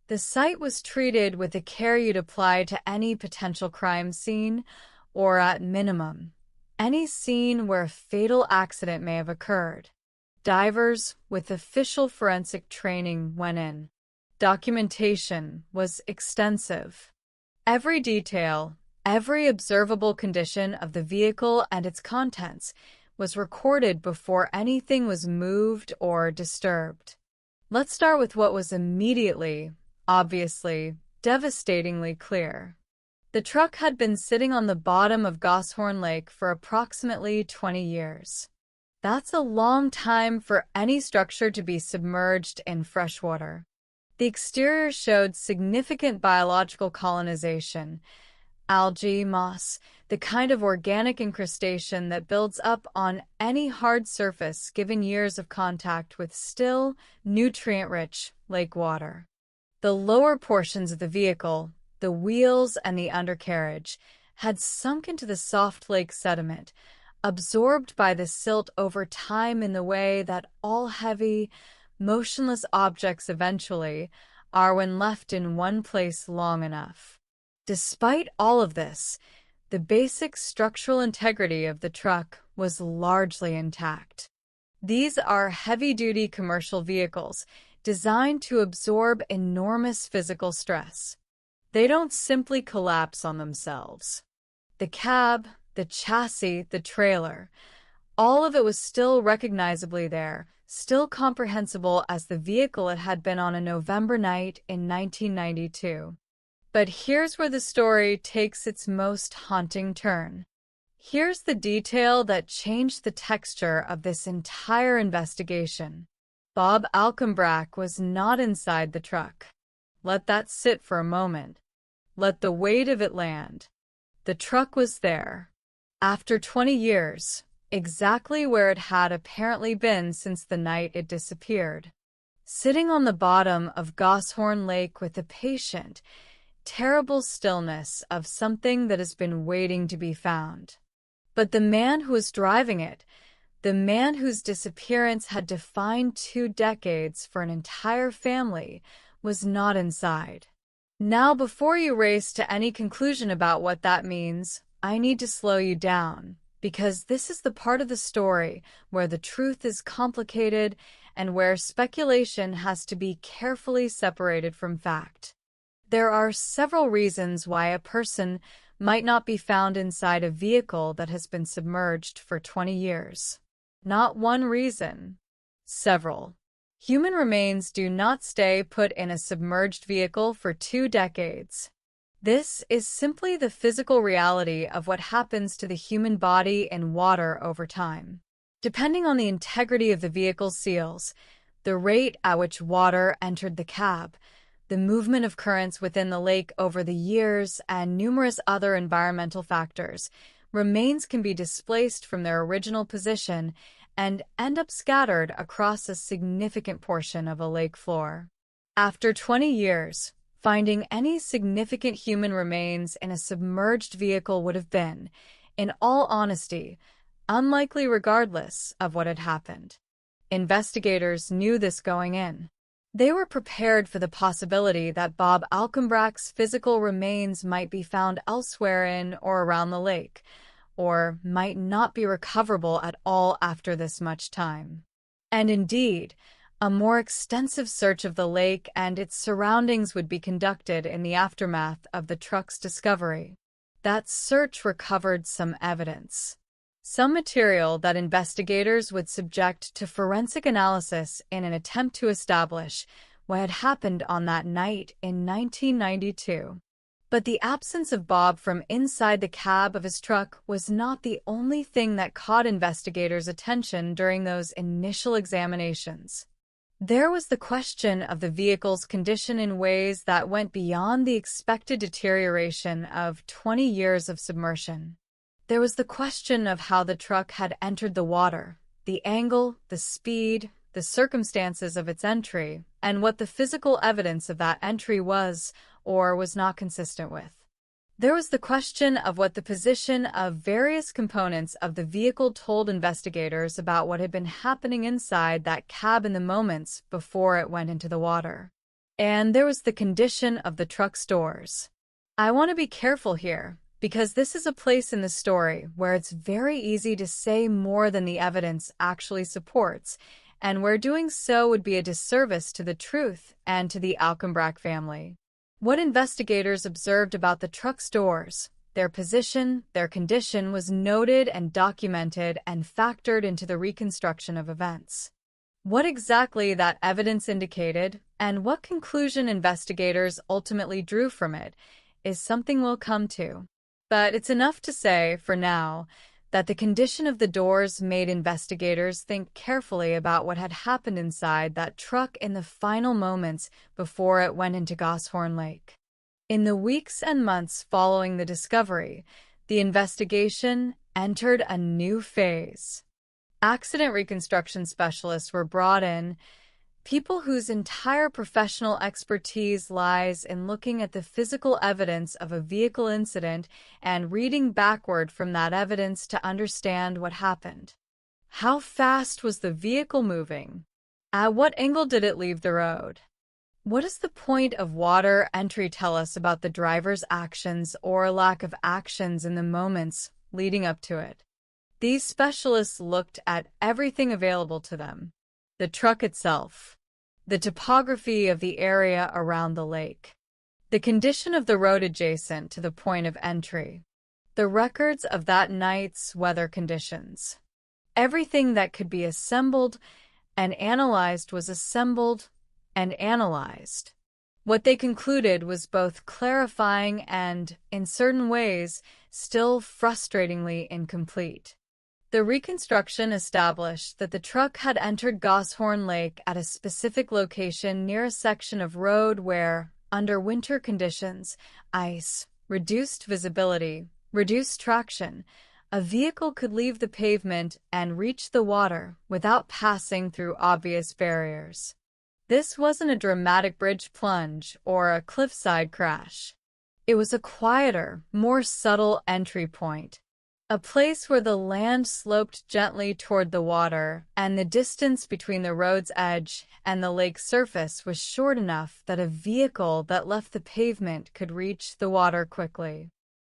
The site was treated with the care you'd apply to any potential crime scene, or at minimum, any scene where a fatal accident may have occurred. Divers with official forensic training went in. Documentation was extensive. Every detail, every observable condition of the vehicle and its contents was recorded before anything was moved or disturbed. Let's start with what was immediately, obviously, devastatingly clear. The truck had been sitting on the bottom of Goshorn Lake for approximately 20 years. That's a long time for any structure to be submerged in fresh water. The exterior showed significant biological colonization, algae, moss, the kind of organic incrustation that builds up on any hard surface given years of contact with still, nutrient-rich lake water. The lower portions of the vehicle, the wheels and the undercarriage, had sunk into the soft lake sediment, absorbed by the silt over time in the way that all heavy, motionless objects eventually are when left in one place long enough. Despite all of this, the basic structural integrity of the truck was largely intact. These are heavy-duty commercial vehicles designed to absorb enormous physical stress. They don't simply collapse on themselves. The cab, the chassis, the trailer, all of it was still recognizably there, still comprehensible as the vehicle it had been on a November night in 1992. But here's where the story takes its most haunting turn. Here's the detail that changed the texture of this entire investigation. Bob Alcumbrack was not inside the truck. Let that sit for a moment. Let the weight of it land. The truck was there. After 20 years, exactly where it had apparently been since the night it disappeared. Sitting on the bottom of Goshorn Lake with the patient, terrible stillness of something that has been waiting to be found. But the man who was driving it, the man whose disappearance had defined 2 decades for an entire family, was not inside. Now, before you race to any conclusion about what that means, I need to slow you down, because this is the part of the story where the truth is complicated and where speculation has to be carefully separated from fact. There are several reasons why a person might not be found inside a vehicle that has been submerged for 20 years. Not one reason. Several. Human remains do not stay put in a submerged vehicle for 2 decades. This is simply the physical reality of what happens to the human body in water over time. Depending on the integrity of the vehicle's seals, the rate at which water entered the cab, the movement of currents within the lake over the years, and numerous other environmental factors, remains can be displaced from their original position and end up scattered across a significant portion of a lake floor. After 20 years, finding any significant human remains in a submerged vehicle would have been, in all honesty, unlikely regardless of what had happened. Investigators knew this going in. They were prepared for the possibility that Bob Alcumbrack's physical remains might be found elsewhere in or around the lake, or might not be recoverable at all after this much time. And indeed, a more extensive search of the lake and its surroundings would be conducted in the aftermath of the truck's discovery. That search recovered some evidence. Some material that investigators would subject to forensic analysis in an attempt to establish what had happened on that night in 1992. But the absence of Bob from inside the cab of his truck was not the only thing that caught investigators' attention during those initial examinations. There was the question of the vehicle's condition in ways that went beyond the expected deterioration of 20 years of submersion. There was the question of how the truck had entered the water, the angle, the speed, the circumstances of its entry, and what the physical evidence of that entry was or was not consistent with. There was the question of what the position of various components of the vehicle told investigators about what had been happening inside that cab in the moments before it went into the water. And there was the condition of the truck's doors. I want to be careful here, because this is a place in the story where it's very easy to say more than the evidence actually supports, and where doing so would be a disservice to the truth and to the Alcumbrack family. What investigators observed about the truck's doors, their position, their condition was noted and documented and factored into the reconstruction of events. What exactly that evidence indicated, and what conclusion investigators ultimately drew from it, is something we'll come to. But it's enough to say, for now, that the condition of the doors made investigators think carefully about what had happened inside that truck in the final moments before it went into Goshorn Lake. In the weeks and months following the discovery, the investigation entered a new phase. Accident reconstruction specialists were brought in, people whose entire professional expertise lies in looking at the physical evidence of a vehicle incident and reading backward from that evidence to understand what happened. How fast was the vehicle moving? At what angle did it leave the road? What does the point of water entry tell us about the driver's actions or lack of actions in the moments leading up to it? These specialists looked at everything available to them: the truck itself, the topography of the area around the lake, the condition of the road adjacent to the point of entry, the records of that night's weather conditions. Everything that could be assembled and analyzed was assembled and analyzed. What they concluded was both clarifying and, in certain ways, still frustratingly incomplete. The reconstruction established that the truck had entered Goshorn Lake at a specific location near a section of road where, under winter conditions, ice, reduced visibility, reduced traction, a vehicle could leave the pavement and reach the water without passing through obvious barriers. This wasn't a dramatic bridge plunge or a cliffside crash. It was a quieter, more subtle entry point. A place where the land sloped gently toward the water, and the distance between the road's edge and the lake's surface was short enough that a vehicle that left the pavement could reach the water quickly.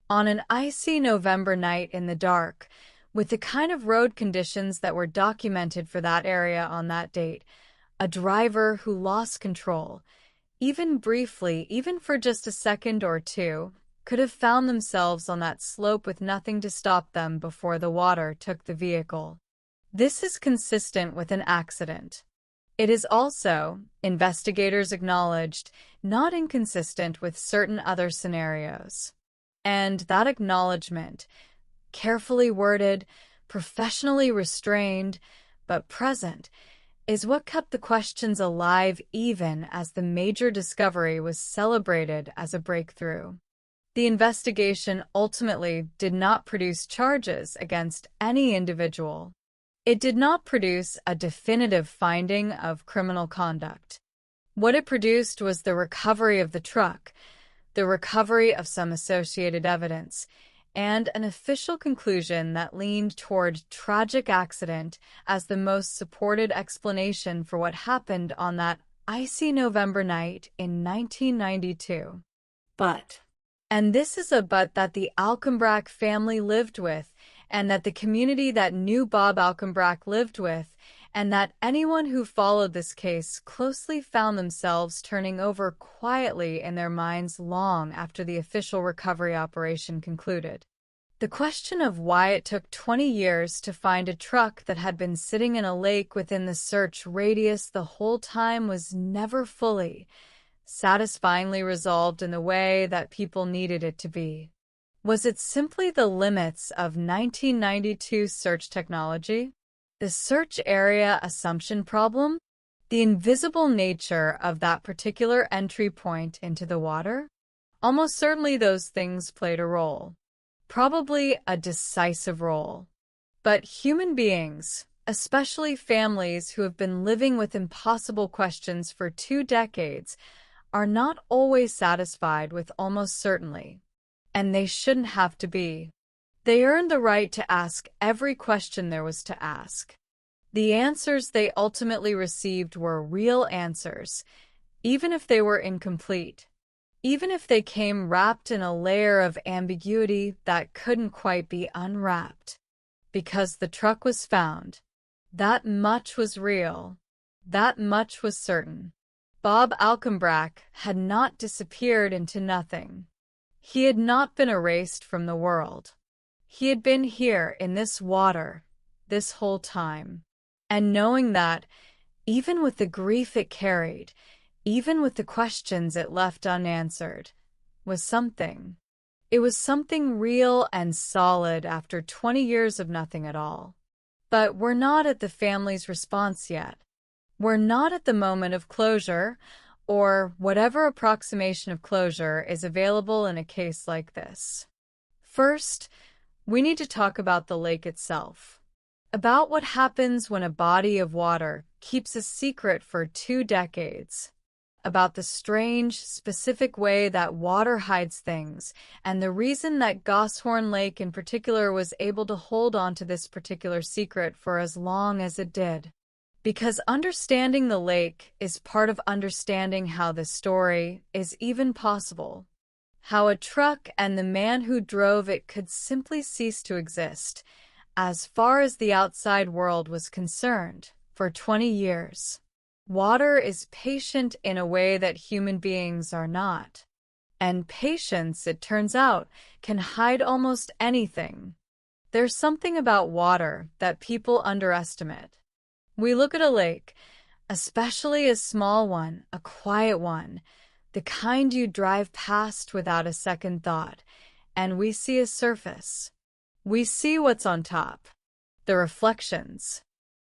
On an icy November night in the dark, with the kind of road conditions that were documented for that area on that date, a driver who lost control, even briefly, even for just a second or two, could have found themselves on that slope with nothing to stop them before the water took the vehicle. This is consistent with an accident. It is also, investigators acknowledged, not inconsistent with certain other scenarios. And that acknowledgement, carefully worded, professionally restrained, but present, is what kept the questions alive even as the major discovery was celebrated as a breakthrough. The investigation ultimately did not produce charges against any individual. It did not produce a definitive finding of criminal conduct. What it produced was the recovery of the truck, the recovery of some associated evidence, and an official conclusion that leaned toward tragic accident as the most supported explanation for what happened on that icy November night in 1992. And this is a but that the Alcumbrack family lived with, and that the community that knew Bob Alcumbrack lived with, and that anyone who followed this case closely found themselves turning over quietly in their minds long after the official recovery operation concluded. The question of why it took 20 years to find a truck that had been sitting in a lake within the search radius the whole time was never fully, satisfyingly resolved in the way that people needed it to be. Was it simply the limits of 1992 search technology? The search area assumption problem? The invisible nature of that particular entry point into the water? Almost certainly those things played a role. Probably a decisive role. But human beings, especially families who have been living with impossible questions for 2 decades, are not always satisfied with almost certainly. And they shouldn't have to be. They earned the right to ask every question there was to ask. The answers they ultimately received were real answers, even if they were incomplete. Even if they came wrapped in a layer of ambiguity that couldn't quite be unwrapped. Because the truck was found. That much was real. That much was certain. Bob Alcumbrack had not disappeared into nothing. He had not been erased from the world. He had been here in this water this whole time. And knowing that, even with the grief it carried, even with the questions it left unanswered, was something. It was something real and solid after 20 years of nothing at all. But we're not at the family's response yet. We're not at the moment of closure, or whatever approximation of closure is available in a case like this. First, we need to talk about the lake itself. About what happens when a body of water keeps a secret for 2 decades. About the strange, specific way that water hides things, and the reason that Goshorn Lake in particular was able to hold on to this particular secret for as long as it did. Because understanding the lake is part of understanding how this story is even possible. How a truck and the man who drove it could simply cease to exist, as far as the outside world was concerned, for 20 years. Water is patient in a way that human beings are not. And patience, it turns out, can hide almost anything. There's something about water that people underestimate. We look at a lake, especially a small one, a quiet one, the kind you drive past without a second thought, and we see a surface. We see what's on top, the reflections,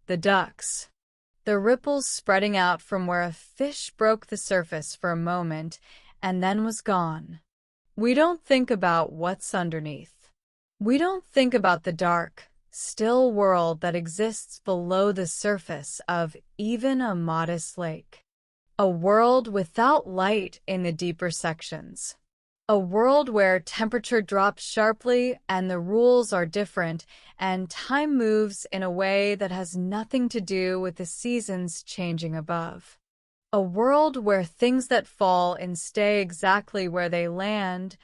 the ducks, the ripples spreading out from where a fish broke the surface for a moment and then was gone. We don't think about what's underneath. We don't think about the dark, still world that exists below the surface of even a modest lake. A world without light in the deeper sections. A world where temperature drops sharply and the rules are different and time moves in a way that has nothing to do with the seasons changing above. A world where things that fall and stay exactly where they land,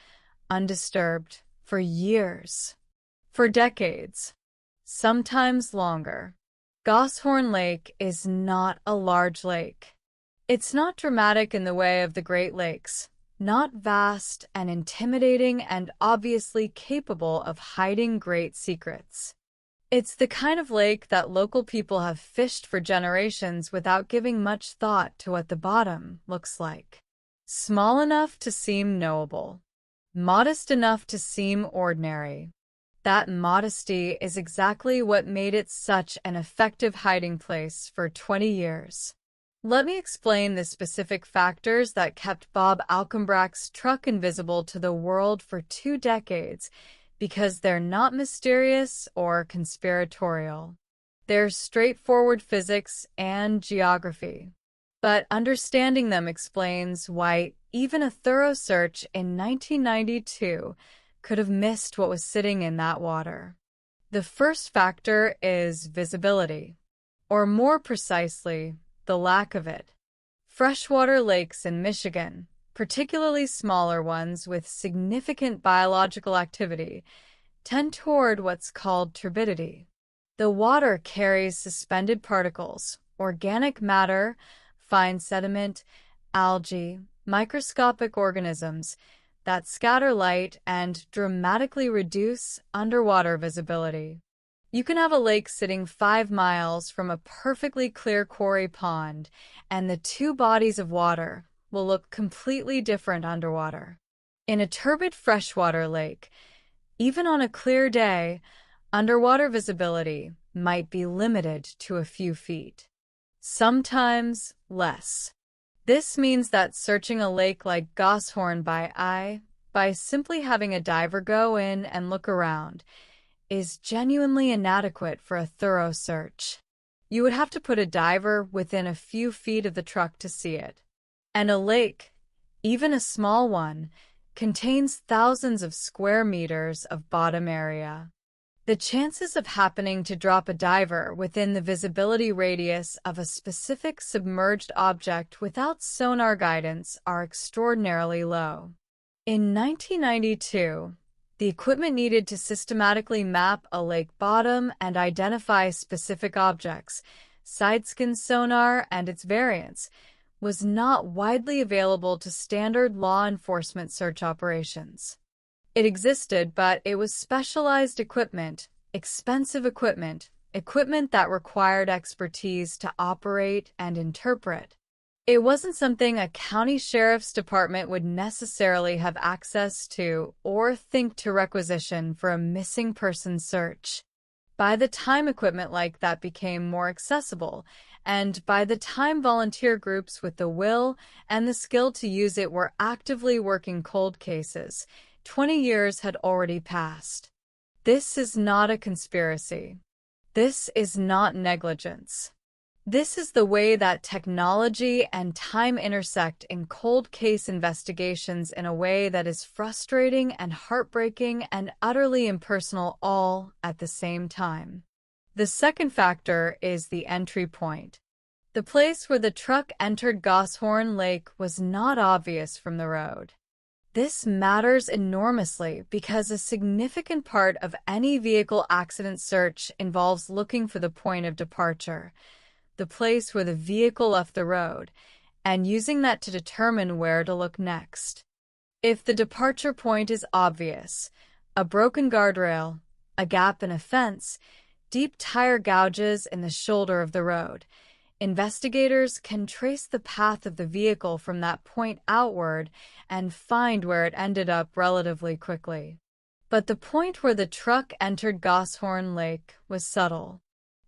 undisturbed, for years, for decades, sometimes longer. Goshorn Lake is not a large lake. It's not dramatic in the way of the Great Lakes. Not vast and intimidating and obviously capable of hiding great secrets. It's the kind of lake that local people have fished for generations without giving much thought to what the bottom looks like. Small enough to seem knowable. Modest enough to seem ordinary. That modesty is exactly what made it such an effective hiding place for 20 years. Let me explain the specific factors that kept Bob Alcumbrack's truck invisible to the world for 2 decades, because they're not mysterious or conspiratorial. They're straightforward physics and geography. But understanding them explains why even a thorough search in 1992 could have missed what was sitting in that water. The first factor is visibility, or more precisely, the lack of it. Freshwater lakes in Michigan, particularly smaller ones with significant biological activity, tend toward what's called turbidity. The water carries suspended particles, organic matter, fine sediment, algae, microscopic organisms that scatter light and dramatically reduce underwater visibility. You can have a lake sitting 5 miles from a perfectly clear quarry pond, and the 2 bodies of water will look completely different underwater. In a turbid freshwater lake, even on a clear day, underwater visibility might be limited to a few feet. Sometimes less. This means that searching a lake like Goshorn by simply having a diver go in and look around, is genuinely inadequate for a thorough search. You would have to put a diver within a few feet of the truck to see it. And a lake, even a small one, contains thousands of square meters of bottom area. The chances of happening to drop a diver within the visibility radius of a specific submerged object without sonar guidance are extraordinarily low. In 1992, the equipment needed to systematically map a lake bottom and identify specific objects, sidescan sonar and its variants, was not widely available to standard law enforcement search operations. It existed, but it was specialized equipment, expensive equipment, equipment that required expertise to operate and interpret. It wasn't something a county sheriff's department would necessarily have access to or think to requisition for a missing person search. By the time equipment like that became more accessible, and by the time volunteer groups with the will and the skill to use it were actively working cold cases, 20 years had already passed. This is not a conspiracy. This is not negligence. This is the way that technology and time intersect in cold case investigations in a way that is frustrating and heartbreaking and utterly impersonal all at the same time. The second factor is the entry point. The place where the truck entered Goshorn Lake was not obvious from the road. This matters enormously because a significant part of any vehicle accident search involves looking for the point of departure, the place where the vehicle left the road, and using that to determine where to look next. If the departure point is obvious, a broken guardrail, a gap in a fence, deep tire gouges in the shoulder of the road, investigators can trace the path of the vehicle from that point outward and find where it ended up relatively quickly. But the point where the truck entered Goshorn Lake was subtle.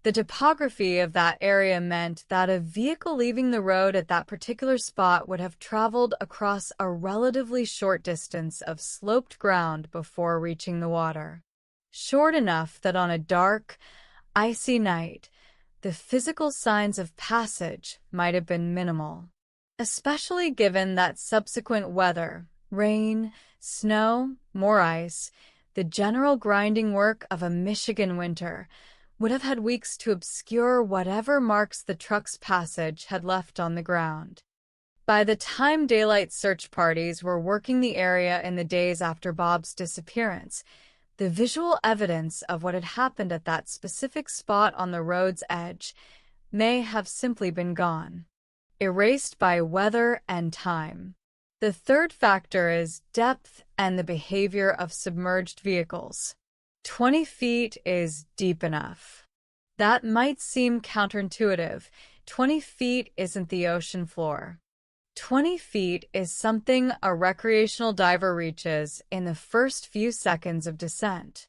The topography of that area meant that a vehicle leaving the road at that particular spot would have traveled across a relatively short distance of sloped ground before reaching the water. Short enough that on a dark, icy night, the physical signs of passage might have been minimal. Especially given that subsequent weather, rain, snow, more ice, the general grinding work of a Michigan winter, would have had weeks to obscure whatever marks the truck's passage had left on the ground. By the time daylight search parties were working the area in the days after Bob's disappearance, the visual evidence of what had happened at that specific spot on the road's edge may have simply been gone, erased by weather and time. The third factor is depth and the behavior of submerged vehicles. 20 feet is deep enough. That might seem counterintuitive. 20 feet isn't the ocean floor. 20 feet is something a recreational diver reaches in the first few seconds of descent.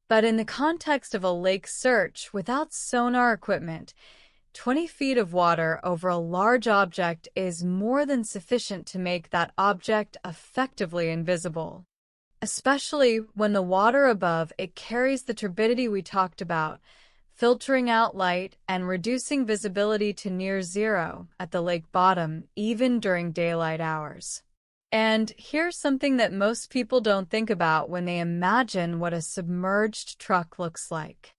But in the context of a lake search without sonar equipment, 20 feet of water over a large object is more than sufficient to make that object effectively invisible. Especially when the water above it carries the turbidity we talked about, filtering out light and reducing visibility to near zero at the lake bottom even during daylight hours. And here's something that most people don't think about when they imagine what a submerged truck looks like.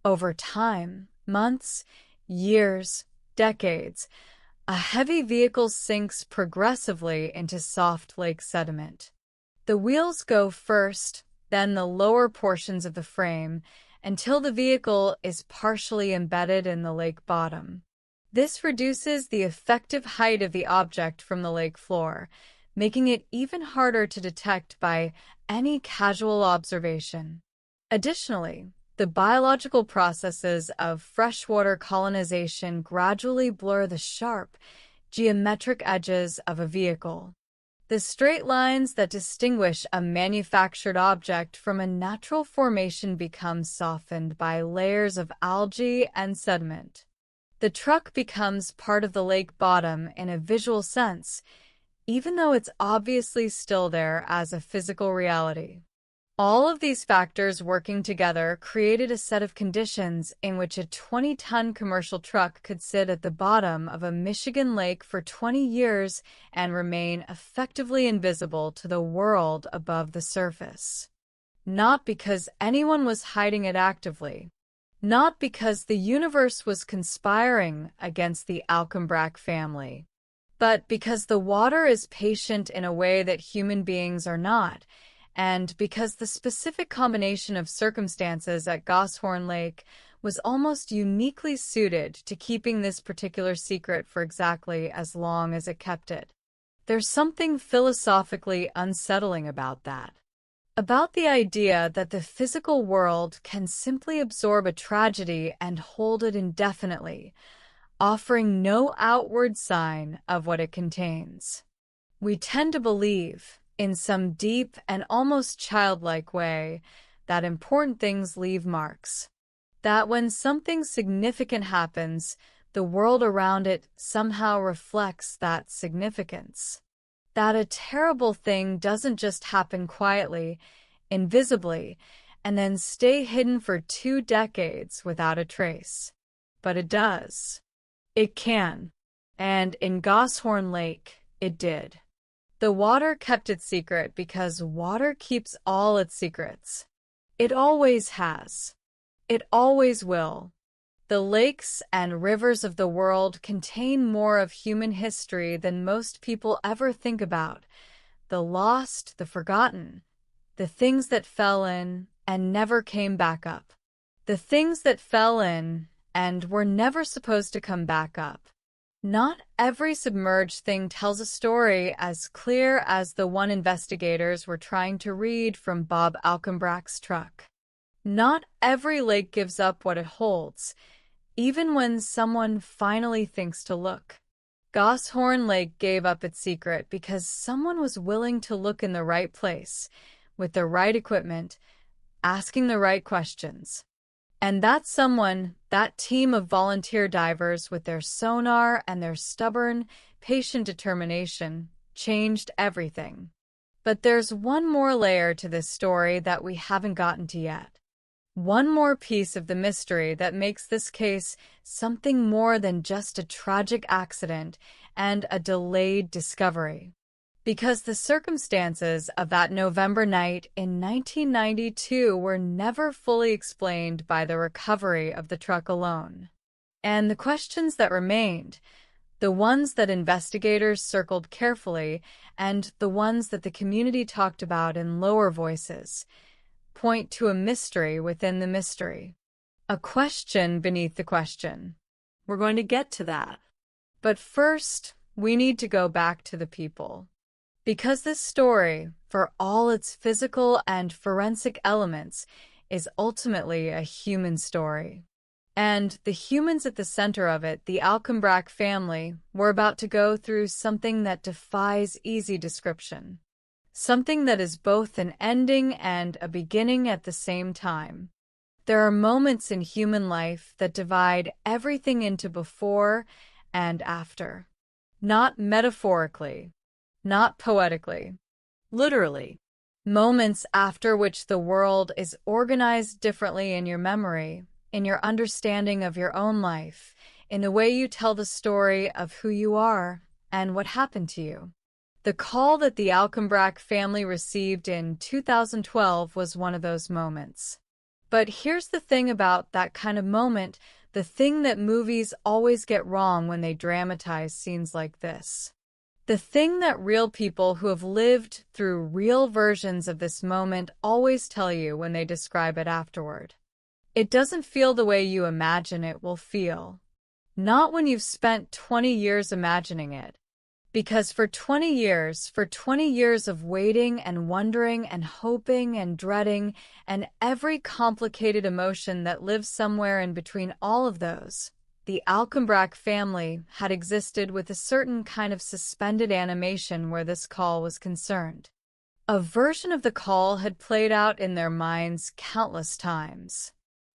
Over time, months, years, decades, a heavy vehicle sinks progressively into soft lake sediment. The wheels go first, then the lower portions of the frame, until the vehicle is partially embedded in the lake bottom. This reduces the effective height of the object from the lake floor, making it even harder to detect by any casual observation. Additionally, the biological processes of freshwater colonization gradually blur the sharp, geometric edges of a vehicle. The straight lines that distinguish a manufactured object from a natural formation become softened by layers of algae and sediment. The truck becomes part of the lake bottom in a visual sense, even though it's obviously still there as a physical reality. All of these factors working together created a set of conditions in which a 20-ton commercial truck could sit at the bottom of a Michigan lake for 20 years and remain effectively invisible to the world above the surface. Not because anyone was hiding it actively. Not because the universe was conspiring against the Alcumbrack family. But because the water is patient in a way that human beings are not, and because the specific combination of circumstances at Goshorn Lake was almost uniquely suited to keeping this particular secret for exactly as long as it kept it. There's something philosophically unsettling about that. About the idea that the physical world can simply absorb a tragedy and hold it indefinitely, offering no outward sign of what it contains. We tend to believe, in some deep and almost childlike way, that important things leave marks. That when something significant happens, the world around it somehow reflects that significance. That a terrible thing doesn't just happen quietly, invisibly, and then stay hidden for 2 decades without a trace. But it does. It can. And in Gosshorn Lake, it did. The water kept its secret because water keeps all its secrets. It always has. It always will. The lakes and rivers of the world contain more of human history than most people ever think about. The lost, the forgotten, the things that fell in and never came back up. The things that fell in and were never supposed to come back up. Not every submerged thing tells a story as clear as the one investigators were trying to read from Bob Alcumbrack's truck. Not every lake gives up what it holds, even when someone finally thinks to look. Gosshorn Lake gave up its secret because someone was willing to look in the right place, with the right equipment, asking the right questions. And that someone, that team of volunteer divers with their sonar and their stubborn, patient determination, changed everything. But there's one more layer to this story that we haven't gotten to yet. One more piece of the mystery that makes this case something more than just a tragic accident and a delayed discovery. Because the circumstances of that November night in 1992 were never fully explained by the recovery of the truck alone. And the questions that remained, the ones that investigators circled carefully and the ones that the community talked about in lower voices, point to a mystery within the mystery. A question beneath the question. We're going to get to that. But first, we need to go back to the people. Because this story, for all its physical and forensic elements, is ultimately a human story. And the humans at the center of it, the Alcumbrack family, were about to go through something that defies easy description. Something that is both an ending and a beginning at the same time. There are moments in human life that divide everything into before and after. Not metaphorically, not poetically, literally. Moments after which the world is organized differently in your memory, in your understanding of your own life, in the way you tell the story of who you are and what happened to you. The call that the Alcumbrack family received in 2012 was one of those moments. But here's the thing about that kind of moment, the thing that movies always get wrong when they dramatize scenes like this. The thing that real people who have lived through real versions of this moment always tell you when they describe it afterward. It doesn't feel the way you imagine it will feel. Not when you've spent 20 years imagining it. Because for 20 years of waiting and wondering and hoping and dreading and every complicated emotion that lives somewhere in between all of those, the Alcumbrack family had existed with a certain kind of suspended animation where this call was concerned. A version of the call had played out in their minds countless times.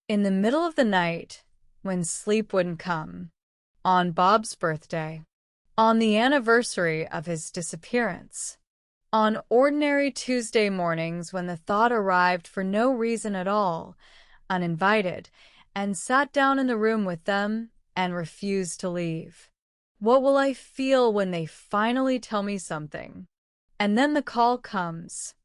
In the middle of the night, when sleep wouldn't come. On Bob's birthday. On the anniversary of his disappearance. On ordinary Tuesday mornings when the thought arrived for no reason at all, uninvited, and sat down in the room with them and refused to leave. What will I feel when they finally tell me something? And then the call comes.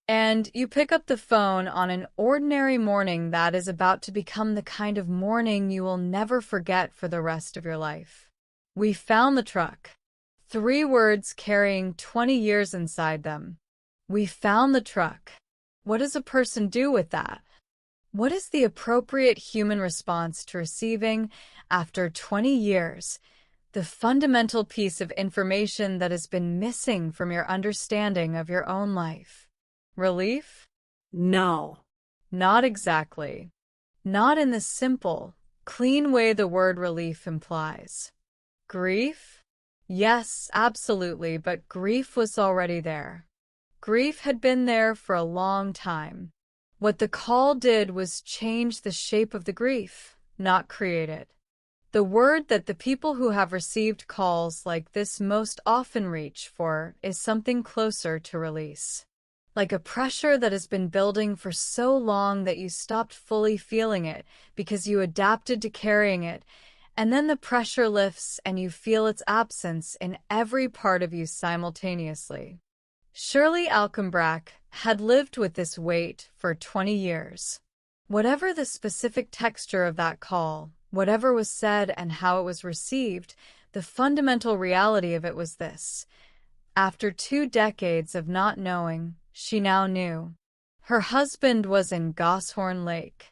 And you pick up the phone on an ordinary morning that is about to become the kind of morning you will never forget for the rest of your life. We found the truck. 3 words carrying 20 years inside them. We found the truck. What does a person do with that? What is the appropriate human response to receiving, after 20 years, the fundamental piece of information that has been missing from your understanding of your own life? Relief? No. Not exactly. Not in the simple, clean way the word relief implies. Grief? Yes, absolutely, but grief was already there. Grief had been there for a long time. What the call did was change the shape of the grief, not create it. The word that the people who have received calls like this most often reach for is something closer to release. Like a pressure that has been building for so long that you stopped fully feeling it because you adapted to carrying it, and then the pressure lifts and you feel its absence in every part of you simultaneously. Shirley Alcumbrack had lived with this weight for 20 years. Whatever the specific texture of that call, whatever was said and how it was received, the fundamental reality of it was this. After 2 decades of not knowing, she now knew. Her husband was in Goshorn Lake.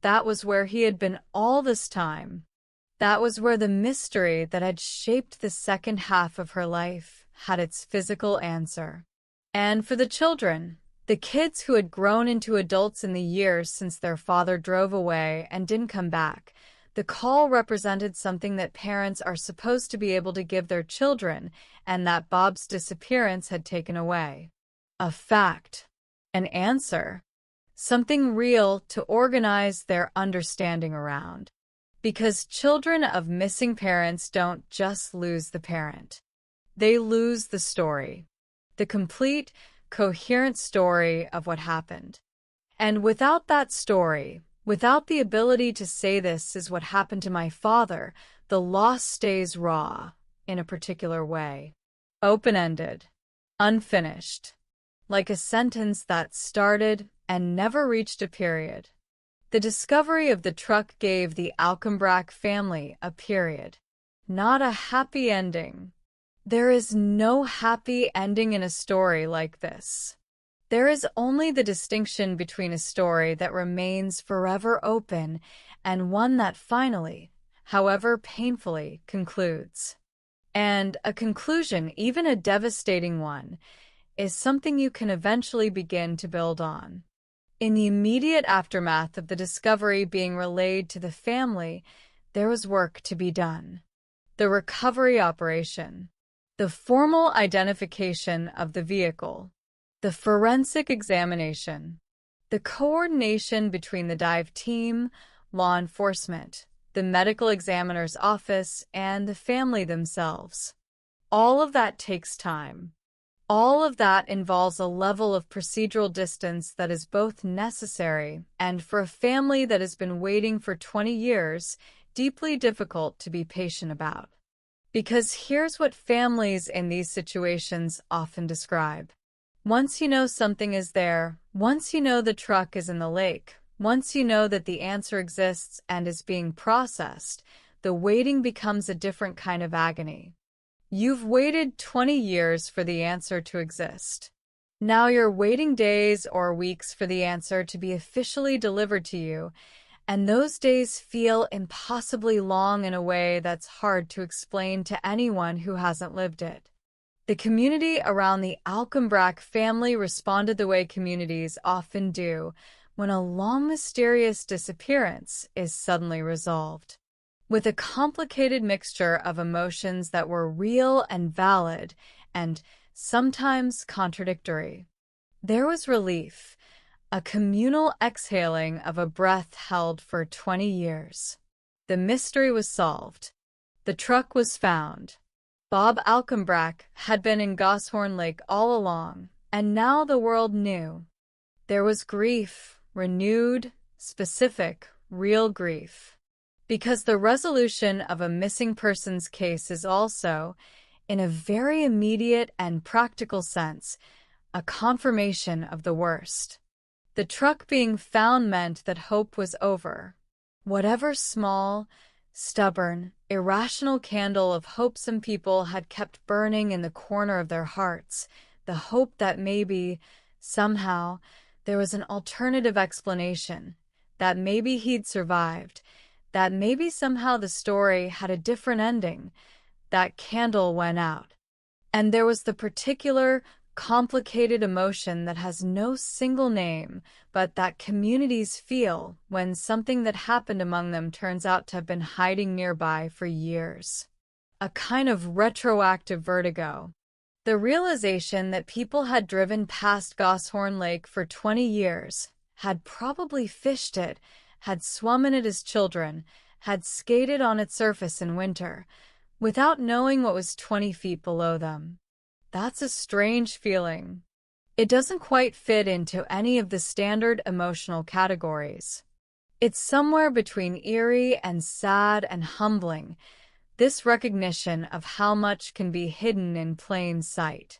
That was where he had been all this time. That was where the mystery that had shaped the second half of her life had its physical answer. And for the children, the kids who had grown into adults in the years since their father drove away and didn't come back, the call represented something that parents are supposed to be able to give their children and that Bob's disappearance had taken away. A fact, an answer, something real to organize their understanding around. Because children of missing parents don't just lose the parent. They lose the story. The complete, coherent story of what happened. And without that story, without the ability to say this is what happened to my father, the loss stays raw, in a particular way. Open-ended, unfinished. Like a sentence that started and never reached a period. The discovery of the truck gave the Alcumbrack family a period. Not a happy ending. There is no happy ending in a story like this. There is only the distinction between a story that remains forever open and one that finally, however painfully, concludes. And a conclusion, even a devastating one, is something you can eventually begin to build on. In the immediate aftermath of the discovery being relayed to the family, there was work to be done. The recovery operation, the formal identification of the vehicle, the forensic examination, the coordination between the dive team, law enforcement, the medical examiner's office, and the family themselves. All of that takes time. All of that involves a level of procedural distance that is both necessary and, for a family that has been waiting for 20 years, deeply difficult to be patient about. Because here's what families in these situations often describe. Once you know something is there, once you know the truck is in the lake, once you know that the answer exists and is being processed, the waiting becomes a different kind of agony. You've waited 20 years for the answer to exist. Now you're waiting days or weeks for the answer to be officially delivered to you, and those days feel impossibly long in a way that's hard to explain to anyone who hasn't lived it. The community around the Alcumbrack family responded the way communities often do when a long, mysterious disappearance is suddenly resolved. With a complicated mixture of emotions that were real and valid, and sometimes contradictory. There was relief, a communal exhaling of a breath held for 20 years. The mystery was solved. The truck was found. Bob Alcumbrack had been in Goshorn Lake all along, and now the world knew. There was grief, renewed, specific, real grief. Because the resolution of a missing persons case is also, in a very immediate and practical sense, a confirmation of the worst. The truck being found meant that hope was over. Whatever small, stubborn, irrational candle of hope some people had kept burning in the corner of their hearts, the hope that maybe, somehow, there was an alternative explanation, that maybe he'd survived, that maybe somehow the story had a different ending. That candle went out. And there was the particular, complicated emotion that has no single name, but that communities feel when something that happened among them turns out to have been hiding nearby for years. A kind of retroactive vertigo. The realization that people had driven past Goshorn Lake for 20 years, had probably fished it, had swum in it as children, had skated on its surface in winter, without knowing what was 20 feet below them. That's a strange feeling. It doesn't quite fit into any of the standard emotional categories. It's somewhere between eerie and sad and humbling, this recognition of how much can be hidden in plain sight.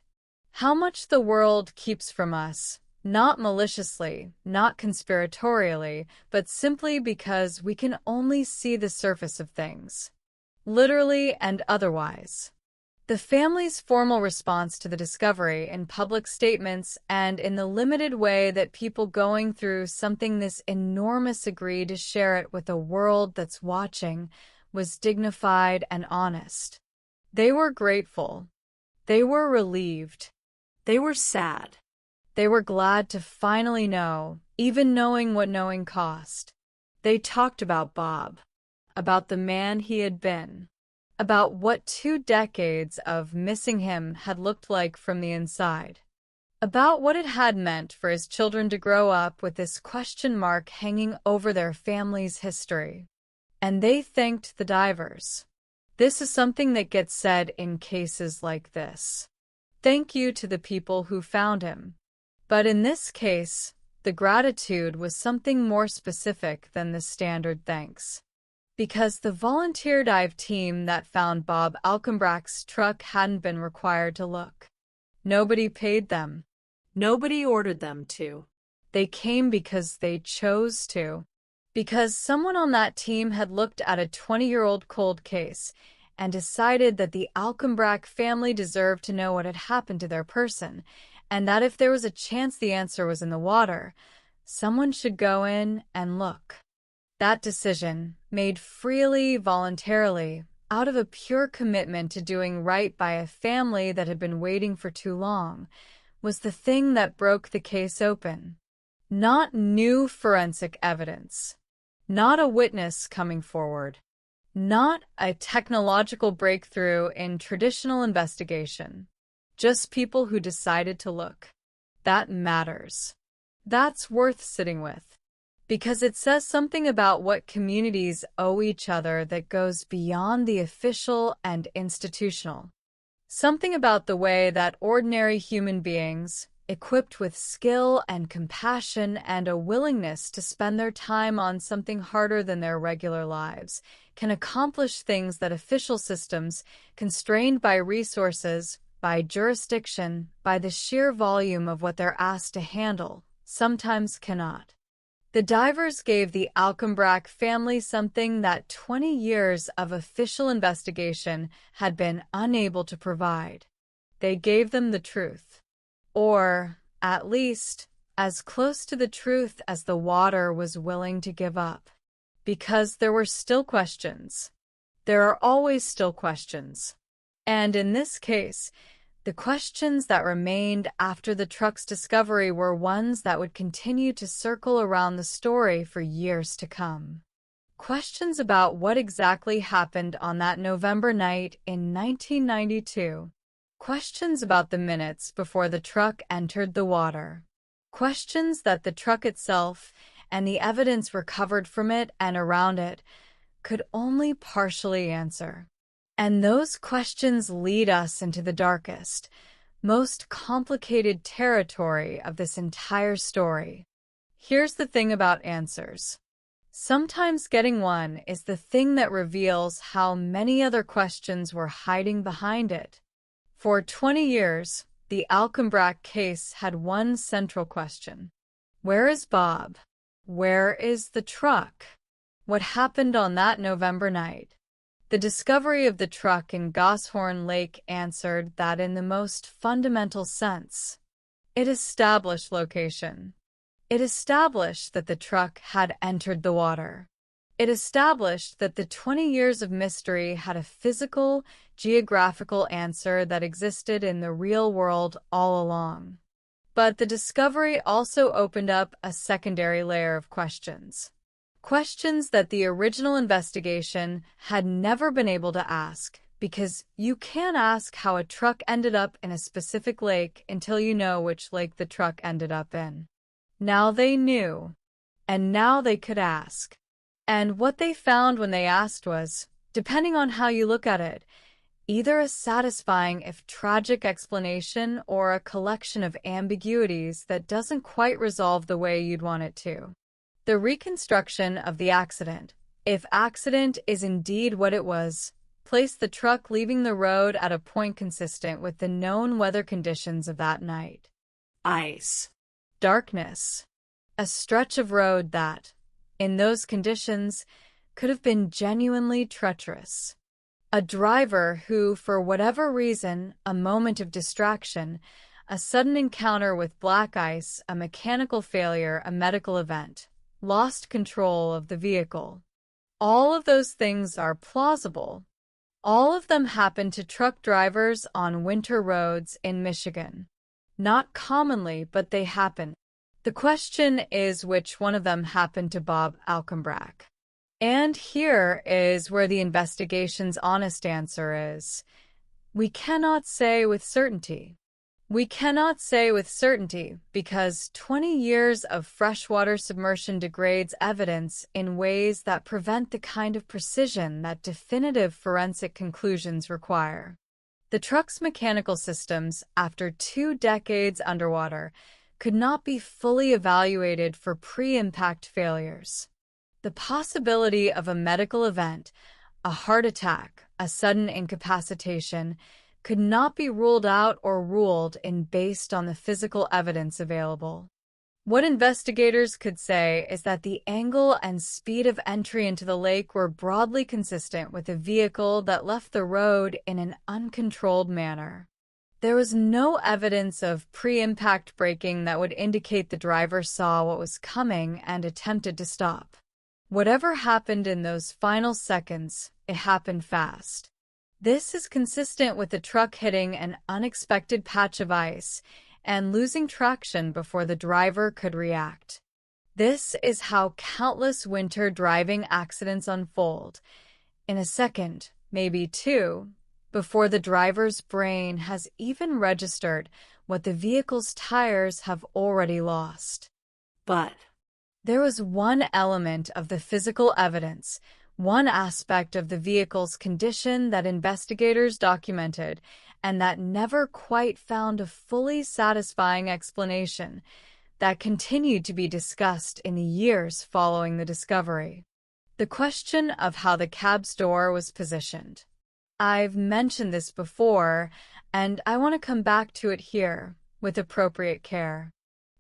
How much the world keeps from us, not maliciously, not conspiratorially, but simply because we can only see the surface of things, literally and otherwise. The family's formal response to the discovery in public statements and in the limited way that people going through something this enormous agree to share it with a world that's watching was dignified and honest. They were grateful. They were relieved. They were sad. They were glad to finally know, even knowing what knowing cost. They talked about Bob, about the man he had been, about what 2 decades of missing him had looked like from the inside, about what it had meant for his children to grow up with this question mark hanging over their family's history. And they thanked the divers. This is something that gets said in cases like this. Thank you to the people who found him. But in this case, the gratitude was something more specific than the standard thanks. Because the volunteer dive team that found Bob Alcumbrack's truck hadn't been required to look. Nobody paid them. Nobody ordered them to. They came because they chose to. Because someone on that team had looked at a 20-year-old cold case and decided that the Alcumbrack family deserved to know what had happened to their person, and that if there was a chance the answer was in the water, someone should go in and look. That decision, made freely, voluntarily, out of a pure commitment to doing right by a family that had been waiting for too long, was the thing that broke the case open. Not new forensic evidence. Not a witness coming forward. Not a technological breakthrough in traditional investigation. Just people who decided to look. That matters. That's worth sitting with. Because it says something about what communities owe each other that goes beyond the official and institutional. Something about the way that ordinary human beings, equipped with skill and compassion and a willingness to spend their time on something harder than their regular lives, can accomplish things that official systems, constrained by resources, by jurisdiction, by the sheer volume of what they're asked to handle, sometimes cannot. The divers gave the Alcumbrack family something that 20 years of official investigation had been unable to provide. They gave them the truth. Or, at least, as close to the truth as the water was willing to give up. Because there were still questions. There are always still questions. And in this case, the questions that remained after the truck's discovery were ones that would continue to circle around the story for years to come. Questions about what exactly happened on that November night in 1992. Questions about the minutes before the truck entered the water. Questions that the truck itself and the evidence recovered from it and around it could only partially answer. And those questions lead us into the darkest, most complicated territory of this entire story. Here's the thing about answers. Sometimes getting one is the thing that reveals how many other questions were hiding behind it. For 20 years, the Alcumbrack case had one central question. Where is Bob? Where is the truck? What happened on that November night? The discovery of the truck in Goshorn Lake answered that in the most fundamental sense. It established location. It established that the truck had entered the water. It established that the 20 years of mystery had a physical, geographical answer that existed in the real world all along. But the discovery also opened up a secondary layer of questions. Questions that the original investigation had never been able to ask, because you can't ask how a truck ended up in a specific lake until you know which lake the truck ended up in. Now they knew, and now they could ask. And what they found when they asked was, depending on how you look at it, either a satisfying if tragic explanation or a collection of ambiguities that doesn't quite resolve the way you'd want it to. The reconstruction of the accident, if accident is indeed what it was, placed the truck leaving the road at a point consistent with the known weather conditions of that night. Ice. Darkness. A stretch of road that, in those conditions, could have been genuinely treacherous. A driver who, for whatever reason, a moment of distraction, a sudden encounter with black ice, a mechanical failure, a medical event, lost control of the vehicle. All of those things are plausible. All of them happen to truck drivers on winter roads in Michigan. Not commonly, but they happen. The question is which one of them happened to Bob Alcumbrack. And here is where the investigation's honest answer is. We cannot say with certainty. We cannot say with certainty because 20 years of freshwater submersion degrades evidence in ways that prevent the kind of precision that definitive forensic conclusions require. The truck's mechanical systems, after 2 decades underwater, could not be fully evaluated for pre-impact failures. The possibility of a medical event, a heart attack, a sudden incapacitation, could not be ruled out or ruled in based on the physical evidence available. What investigators could say is that the angle and speed of entry into the lake were broadly consistent with a vehicle that left the road in an uncontrolled manner. There was no evidence of pre-impact braking that would indicate the driver saw what was coming and attempted to stop. Whatever happened in those final seconds, it happened fast. This is consistent with the truck hitting an unexpected patch of ice and losing traction before the driver could react. This is how countless winter driving accidents unfold. In a second, maybe 2, before the driver's brain has even registered what the vehicle's tires have already lost. But there was one element of the physical evidence, one aspect of the vehicle's condition that investigators documented and that never quite found a fully satisfying explanation, that continued to be discussed in the years following the discovery. The question of how the cab's door was positioned. I've mentioned this before, and I want to come back to it here with appropriate care.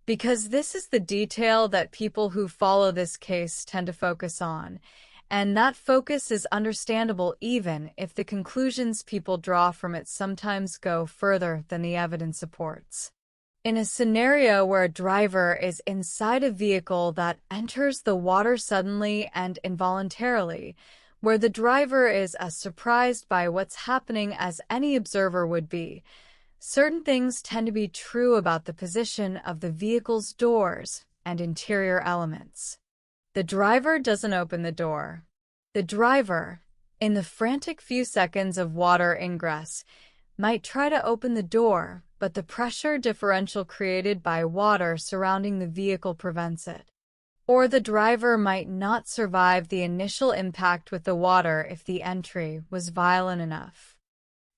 Because this is the detail that people who follow this case tend to focus on, and that focus is understandable even if the conclusions people draw from it sometimes go further than the evidence supports. In a scenario where a driver is inside a vehicle that enters the water suddenly and involuntarily, where the driver is as surprised by what's happening as any observer would be, certain things tend to be true about the position of the vehicle's doors and interior elements. The driver doesn't open the door. The driver, in the frantic few seconds of water ingress, might try to open the door, but the pressure differential created by water surrounding the vehicle prevents it. Or the driver might not survive the initial impact with the water if the entry was violent enough.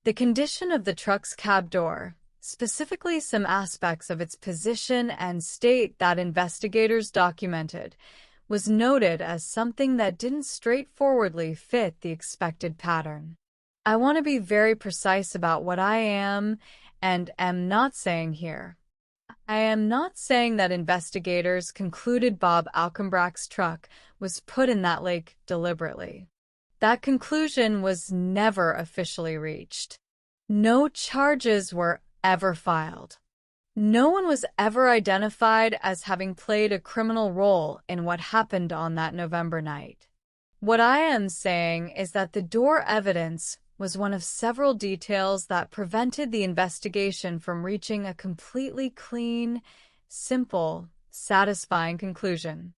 The condition of the truck's cab door, specifically some aspects of its position and state that investigators documented, was noted as something that didn't straightforwardly fit the expected pattern. I want to be very precise about what I am and am not saying here. I am not saying that investigators concluded Bob Alcumbrack's truck was put in that lake deliberately. That conclusion was never officially reached. No charges were ever filed. No one was ever identified as having played a criminal role in what happened on that November night. What I am saying is that the door evidence was one of several details that prevented the investigation from reaching a completely clean, simple, satisfying conclusion.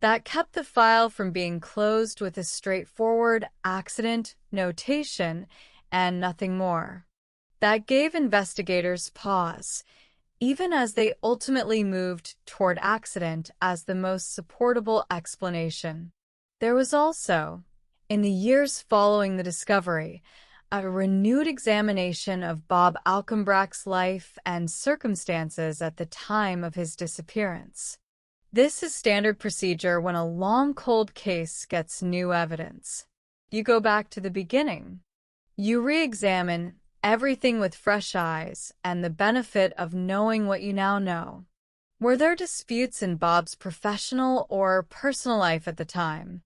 That kept the file from being closed with a straightforward accident notation and nothing more. That gave investigators pause, even as they ultimately moved toward accident as the most supportable explanation. There was also, in the years following the discovery, a renewed examination of Bob Alcumbrack's life and circumstances at the time of his disappearance. This is standard procedure when a long cold case gets new evidence. You go back to the beginning. You re-examine everything with fresh eyes and the benefit of knowing what you now know. Were there disputes in Bob's professional or personal life at the time?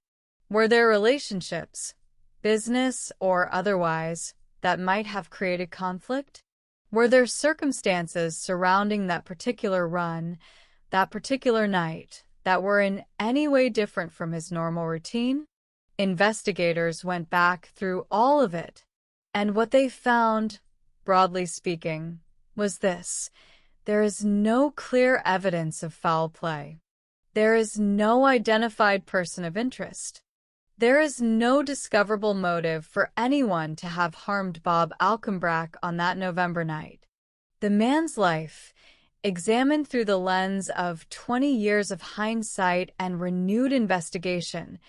Were there relationships, business or otherwise, that might have created conflict? Were there circumstances surrounding that particular run, that particular night, that were in any way different from his normal routine? Investigators went back through all of it, and what they found, broadly speaking, was this: there is no clear evidence of foul play. There is no identified person of interest. There is no discoverable motive for anyone to have harmed Bob Alcumbrack on that November night. The man's life, examined through the lens of 20 years of hindsight and renewed investigation,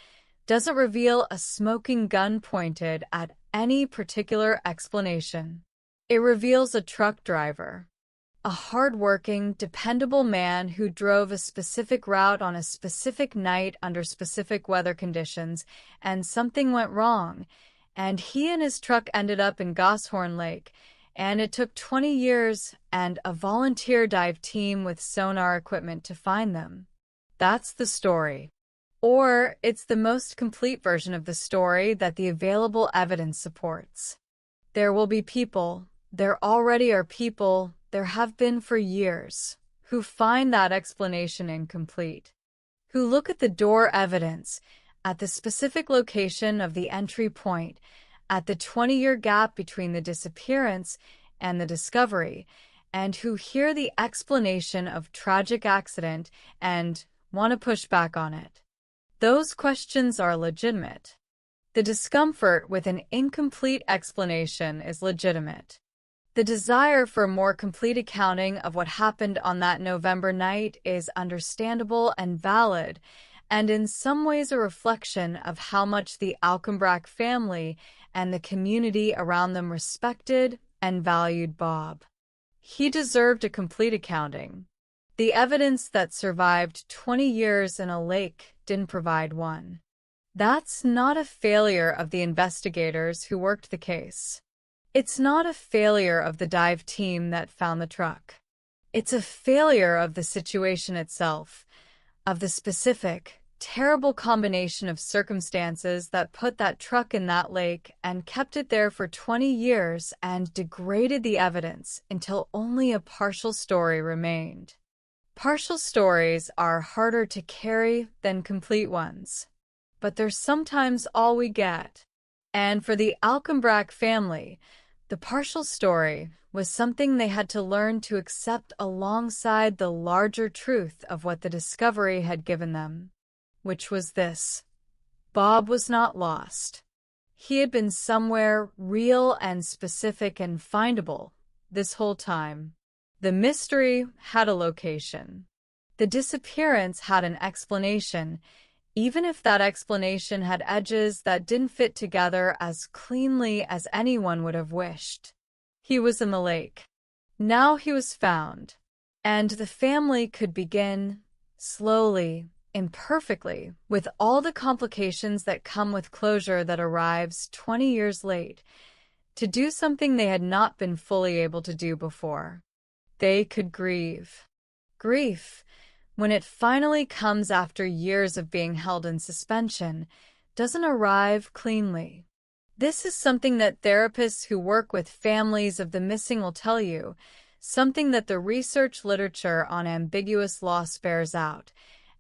doesn't reveal a smoking gun pointed at any particular explanation. It reveals a truck driver, a hard-working, dependable man who drove a specific route on a specific night under specific weather conditions, and something went wrong, and he and his truck ended up in Goshorn Lake, and it took 20 years and a volunteer dive team with sonar equipment to find them. That's the story. Or it's the most complete version of the story that the available evidence supports. There will be people, there already are people, there have been for years, who find that explanation incomplete, who look at the door evidence, at the specific location of the entry point, at the 20-year gap between the disappearance and the discovery, and who hear the explanation of tragic accident and want to push back on it. Those questions are legitimate. The discomfort with an incomplete explanation is legitimate. The desire for a more complete accounting of what happened on that November night is understandable and valid, and in some ways a reflection of how much the Alcumbrack family and the community around them respected and valued Bob. He deserved a complete accounting. The evidence that survived 20 years in a lake didn't provide one. That's not a failure of the investigators who worked the case. It's not a failure of the dive team that found the truck. It's a failure of the situation itself, of the specific, terrible combination of circumstances that put that truck in that lake and kept it there for 20 years and degraded the evidence until only a partial story remained. Partial stories are harder to carry than complete ones, but they're sometimes all we get. And for the Alcumbrack family, the partial story was something they had to learn to accept alongside the larger truth of what the discovery had given them, which was this: Bob was not lost. He had been somewhere real and specific and findable this whole time. The mystery had a location. The disappearance had an explanation, even if that explanation had edges that didn't fit together as cleanly as anyone would have wished. He was in the lake. Now he was found, and the family could begin, slowly, imperfectly, with all the complications that come with closure that arrives 20 years late, to do something they had not been fully able to do before. They could grieve. Grief, when it finally comes after years of being held in suspension, doesn't arrive cleanly. This is something that therapists who work with families of the missing will tell you. something that the research literature on ambiguous loss bears out,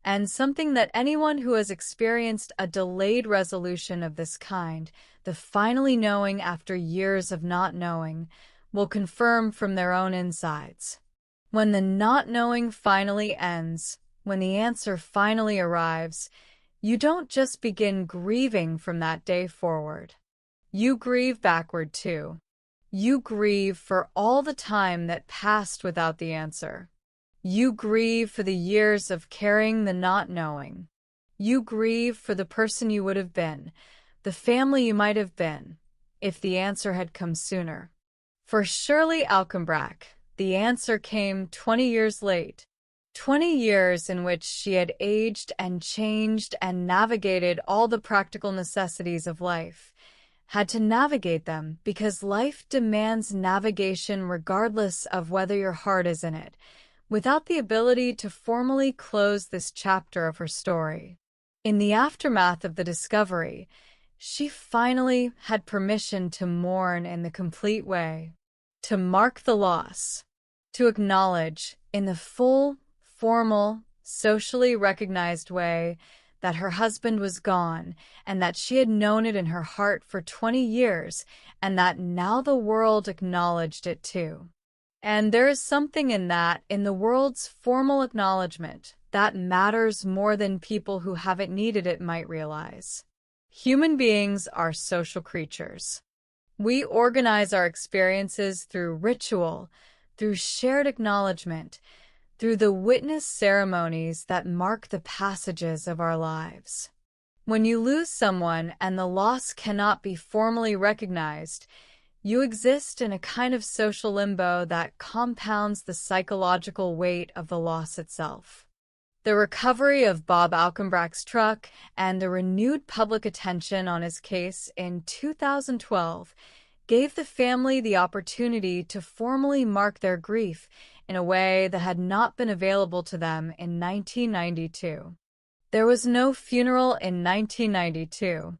and something that anyone who has experienced a delayed resolution of this kind, the finally knowing after years of not knowing, will confirm from their own insides. When the not knowing finally ends, when the answer finally arrives, you don't just begin grieving from that day forward. You grieve backward too. You grieve for all the time that passed without the answer. You grieve for the years of carrying the not knowing. You grieve for the person you would have been, the family you might have been, if the answer had come sooner. For Shirley Alcumbrack, the answer came 20 years late. 20 years in which she had aged and changed and navigated all the practical necessities of life. Had to navigate them because life demands navigation regardless of whether your heart is in it, without the ability to formally close this chapter of her story. In the aftermath of the discovery, she finally had permission to mourn in the complete way, to mark the loss, to acknowledge, in the full, formal, socially recognized way, that her husband was gone, and that she had known it in her heart for 20 years, and that now the world acknowledged it too. And there is something in that, in the world's formal acknowledgement, that matters more than people who haven't needed it might realize. Human beings are social creatures. We organize our experiences through ritual, through shared acknowledgement, through the witness ceremonies that mark the passages of our lives. When you lose someone and the loss cannot be formally recognized, you exist in a kind of social limbo that compounds the psychological weight of the loss itself. The recovery of Bob Alcumbrack's truck and the renewed public attention on his case in 2012 gave the family the opportunity to formally mark their grief in a way that had not been available to them in 1992. There was no funeral in 1992.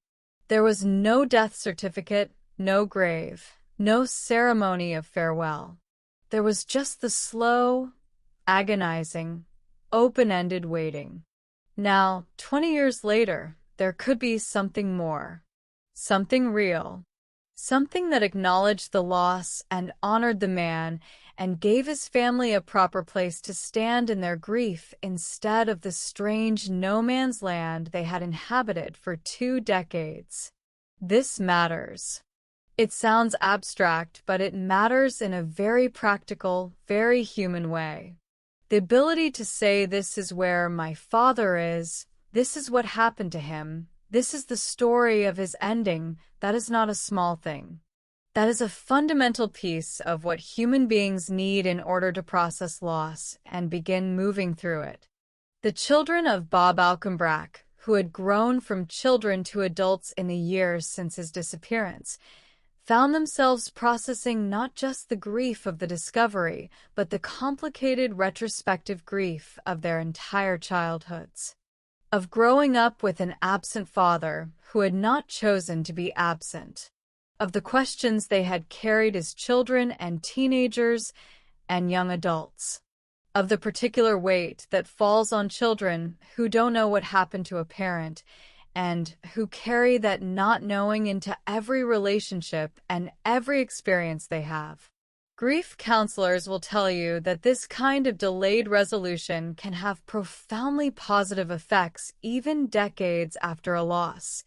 There was no death certificate, no grave, no ceremony of farewell. There was just the slow, agonizing, open-ended waiting. Now, 20 years later, there could be something more, something real, something that acknowledged the loss and honored the man and gave his family a proper place to stand in their grief instead of the strange no-man's land they had inhabited for 2 decades. This matters. It sounds abstract, but it matters in a very practical, very human way. The ability to say, this is where my father is, this is what happened to him, this is the story of his ending, that is not a small thing. That is a fundamental piece of what human beings need in order to process loss and begin moving through it. The children of Bob Alcumbrack, who had grown from children to adults in the years since his disappearance, found themselves processing not just the grief of the discovery, but the complicated retrospective grief of their entire childhoods. Of growing up with an absent father who had not chosen to be absent. Of the questions they had carried as children and teenagers and young adults. Of the particular weight that falls on children who don't know what happened to a parent and who carry that not knowing into every relationship and every experience they have. Grief counselors will tell you that this kind of delayed resolution can have profoundly positive effects even decades after a loss,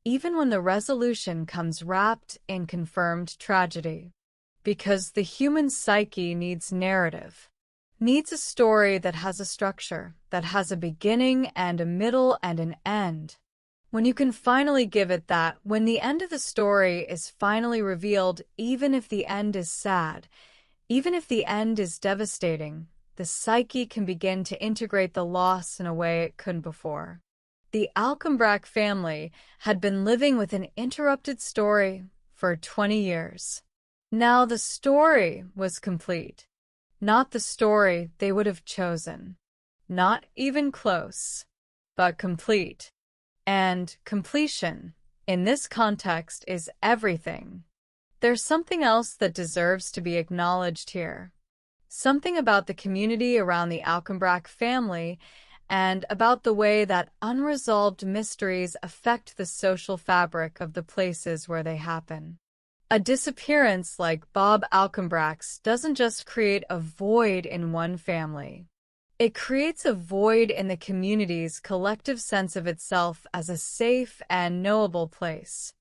even when the resolution comes wrapped in confirmed tragedy. Because the human psyche needs narrative, needs a story that has a structure, that has a beginning and a middle and an end. When you can finally give it that, when the end of the story is finally revealed, even if the end is sad, even if the end is devastating, the psyche can begin to integrate the loss in a way it couldn't before. The Alcumbrack family had been living with an interrupted story for 20 years. Now the story was complete. Not the story they would have chosen. Not even close, but complete. And completion, in this context, is everything. There's something else that deserves to be acknowledged here. Something about the community around the Alcumbrack family and about the way that unresolved mysteries affect the social fabric of the places where they happen. A disappearance like Bob Alcumbrack's doesn't just create a void in one family. It creates a void in the community's collective sense of itself as a safe and knowable place.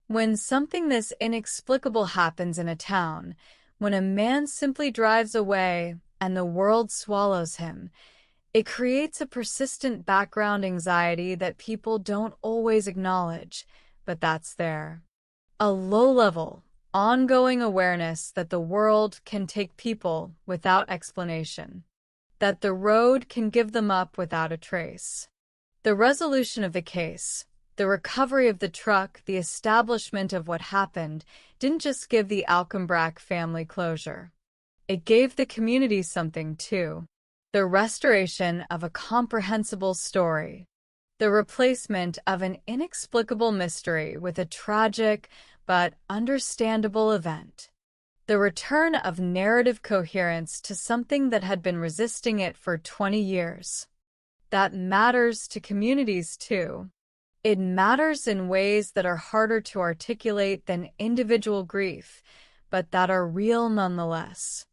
When something this inexplicable happens in a town, when a man simply drives away and the world swallows him, it creates a persistent background anxiety that people don't always acknowledge, but that's there. A low-level, ongoing awareness that the world can take people without explanation, that the road can give them up without a trace. The resolution of the case, the recovery of the truck, the establishment of what happened, didn't just give the Alcumbrack family closure. It gave the community something too. The restoration of a comprehensible story. The replacement of an inexplicable mystery with a tragic but understandable event. The return of narrative coherence to something that had been resisting it for 20 years. That matters to communities too. It matters in ways that are harder to articulate than individual grief, but that are real nonetheless.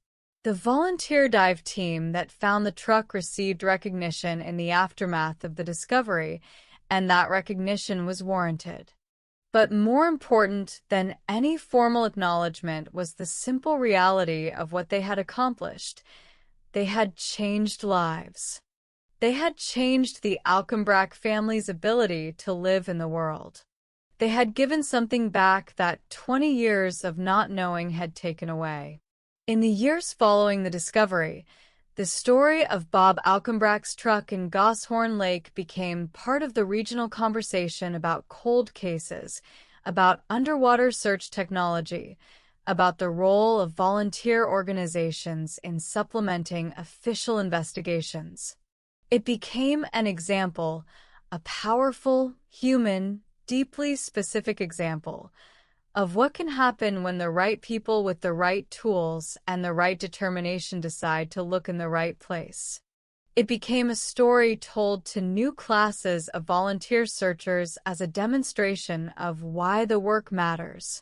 The volunteer dive team that found the truck received recognition in the aftermath of the discovery, and that recognition was warranted. But more important than any formal acknowledgement was the simple reality of what they had accomplished. They had changed lives. They had changed the Alcumbrack family's ability to live in the world. They had given something back that 20 years of not knowing had taken away. In the years following the discovery, the story of Bob Alcumbrack's truck in Goshorn Lake became part of the regional conversation about cold cases, about underwater search technology, about the role of volunteer organizations in supplementing official investigations. It became an example, a powerful, human, deeply specific example of what can happen when the right people with the right tools and the right determination decide to look in the right place. It became a story told to new classes of volunteer searchers as a demonstration of why the work matters,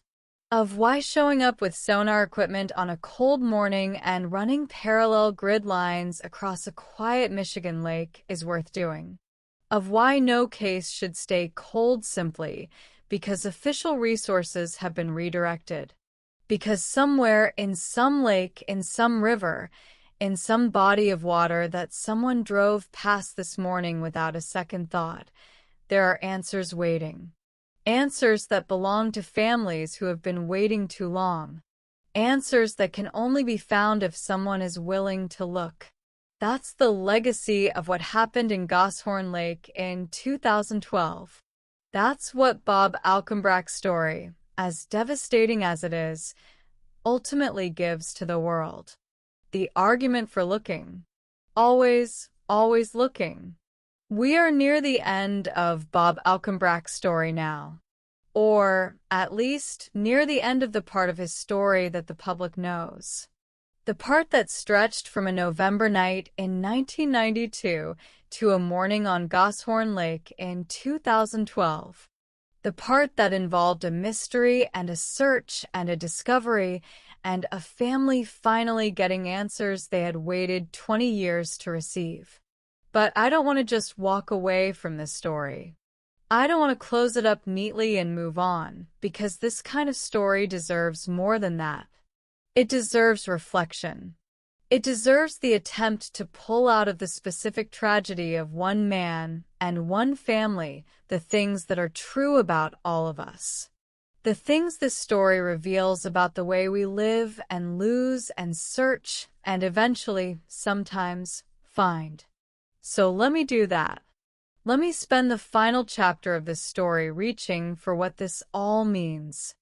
of why showing up with sonar equipment on a cold morning and running parallel grid lines across a quiet Michigan lake is worth doing, of why no case should stay cold simply because official resources have been redirected. Because somewhere in some lake, in some river, in some body of water that someone drove past this morning without a second thought, there are answers waiting. Answers that belong to families who have been waiting too long. Answers that can only be found if someone is willing to look. That's the legacy of what happened in Goshorn Lake in 2012. That's what Bob Alcumbrack's story, as devastating as it is, ultimately gives to the world. The argument for looking. Always, always looking. We are near the end of Bob Alcumbrack's story now. Or, at least, near the end of the part of his story that the public knows. The part that stretched from a November night in 1992 to a morning on Goshorn Lake in 2012. The part that involved a mystery and a search and a discovery and a family finally getting answers they had waited 20 years to receive. But I don't want to just walk away from this story. I don't want to close it up neatly and move on, because this kind of story deserves more than that. It deserves reflection. It deserves the attempt to pull out of the specific tragedy of one man and one family the things that are true about all of us. The things this story reveals about the way we live and lose and search and eventually, sometimes, find. So let me do that. Let me spend the final chapter of this story reaching for what this all means.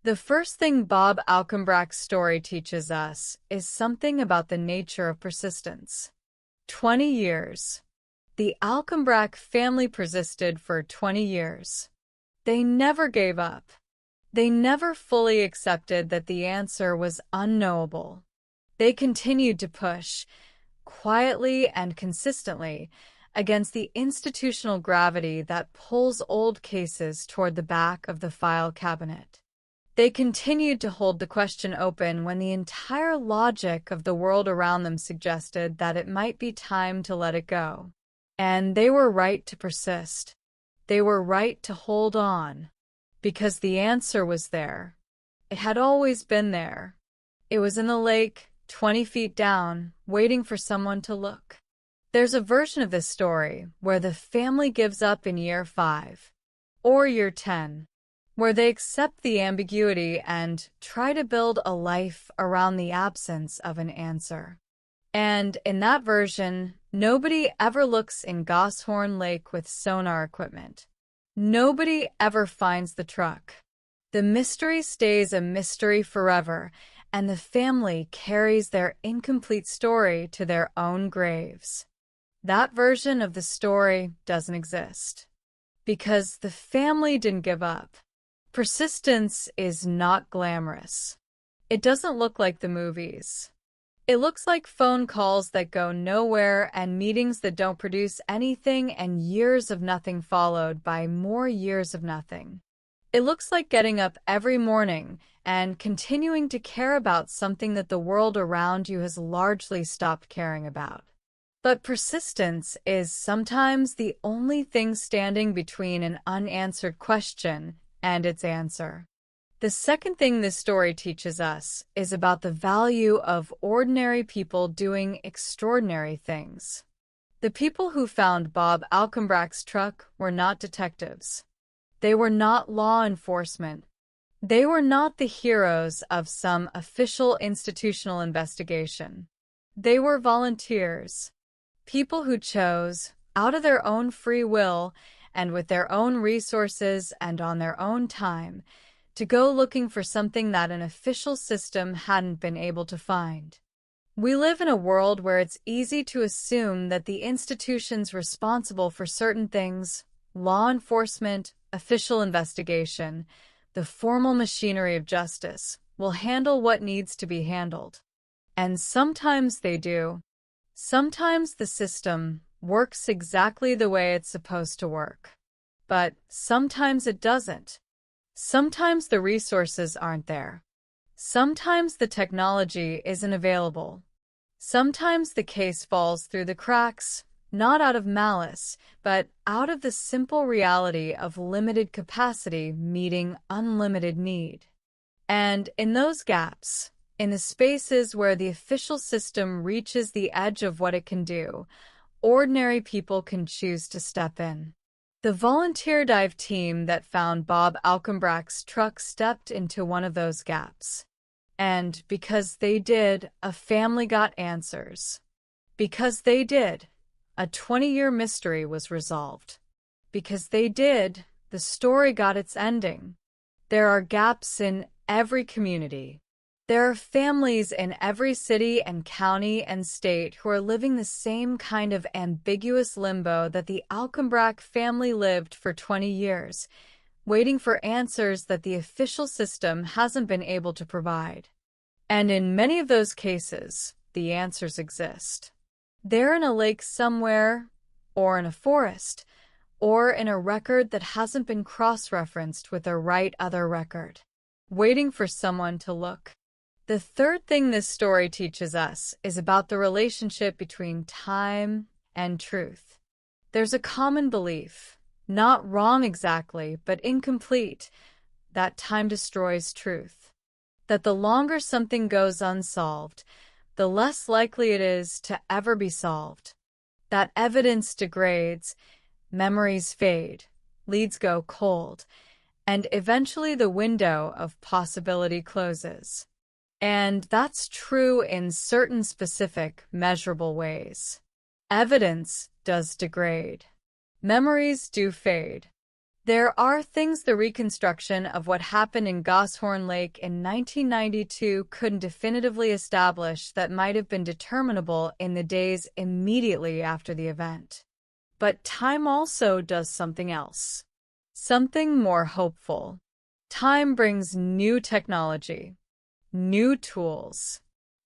The first thing Bob Alcumbrack's story teaches us is something about the nature of persistence. 20 years. The Alcumbrack family persisted for 20 years. They never gave up. They never fully accepted that the answer was unknowable. They continued to push, quietly and consistently, against the institutional gravity that pulls old cases toward the back of the file cabinet. They continued to hold the question open when the entire logic of the world around them suggested that it might be time to let it go. And they were right to persist. They were right to hold on. Because the answer was there. It had always been there. It was in the lake, 20 feet down, waiting for someone to look. There's a version of this story where the family gives up in year 5 or year 10, where they accept the ambiguity and try to build a life around the absence of an answer. And in that version, nobody ever looks in Goshorn Lake with sonar equipment. Nobody ever finds the truck. The mystery stays a mystery forever, and the family carries their incomplete story to their own graves. That version of the story doesn't exist. Because the family didn't give up. Persistence is not glamorous. It doesn't look like the movies. It looks like phone calls that go nowhere and meetings that don't produce anything and years of nothing followed by more years of nothing. It looks like getting up every morning and continuing to care about something that the world around you has largely stopped caring about. But persistence is sometimes the only thing standing between an unanswered question and its answer. The second thing this story teaches us is about the value of ordinary people doing extraordinary things. The people who found Bob Alcumbrack's truck were not detectives. They were not law enforcement. They were not the heroes of some official institutional investigation. They were volunteers. People who chose, out of their own free will and with their own resources and on their own time, to go looking for something that an official system hadn't been able to find. We live in a world where it's easy to assume that the institutions responsible for certain things, law enforcement, official investigation, the formal machinery of justice, will handle what needs to be handled. And sometimes they do. Sometimes the system works exactly the way it's supposed to work. But sometimes it doesn't. Sometimes the resources aren't there. Sometimes the technology isn't available. Sometimes the case falls through the cracks, not out of malice, but out of the simple reality of limited capacity meeting unlimited need. And in those gaps, in the spaces where the official system reaches the edge of what it can do, ordinary people can choose to step in. The volunteer dive team that found Bob Alcumbrack's truck stepped into one of those gaps. And because they did, a family got answers. Because they did, a 20-year mystery was resolved. Because they did, the story got its ending. There are gaps in every community. There are families in every city and county and state who are living the same kind of ambiguous limbo that the Alcumbrack family lived for 20 years, waiting for answers that the official system hasn't been able to provide. And in many of those cases, the answers exist. They're in a lake somewhere, or in a forest, or in a record that hasn't been cross-referenced with the right other record, waiting for someone to look. The third thing this story teaches us is about the relationship between time and truth. There's a common belief, not wrong exactly, but incomplete, that time destroys truth. That the longer something goes unsolved, the less likely it is to ever be solved. That evidence degrades, memories fade, leads go cold, and eventually the window of possibility closes. And that's true in certain specific, measurable ways. Evidence does degrade. Memories do fade. There are things the reconstruction of what happened in Goshorn Lake in 1992 couldn't definitively establish that might have been determinable in the days immediately after the event. But time also does something else. Something more hopeful. Time brings new technology. New tools.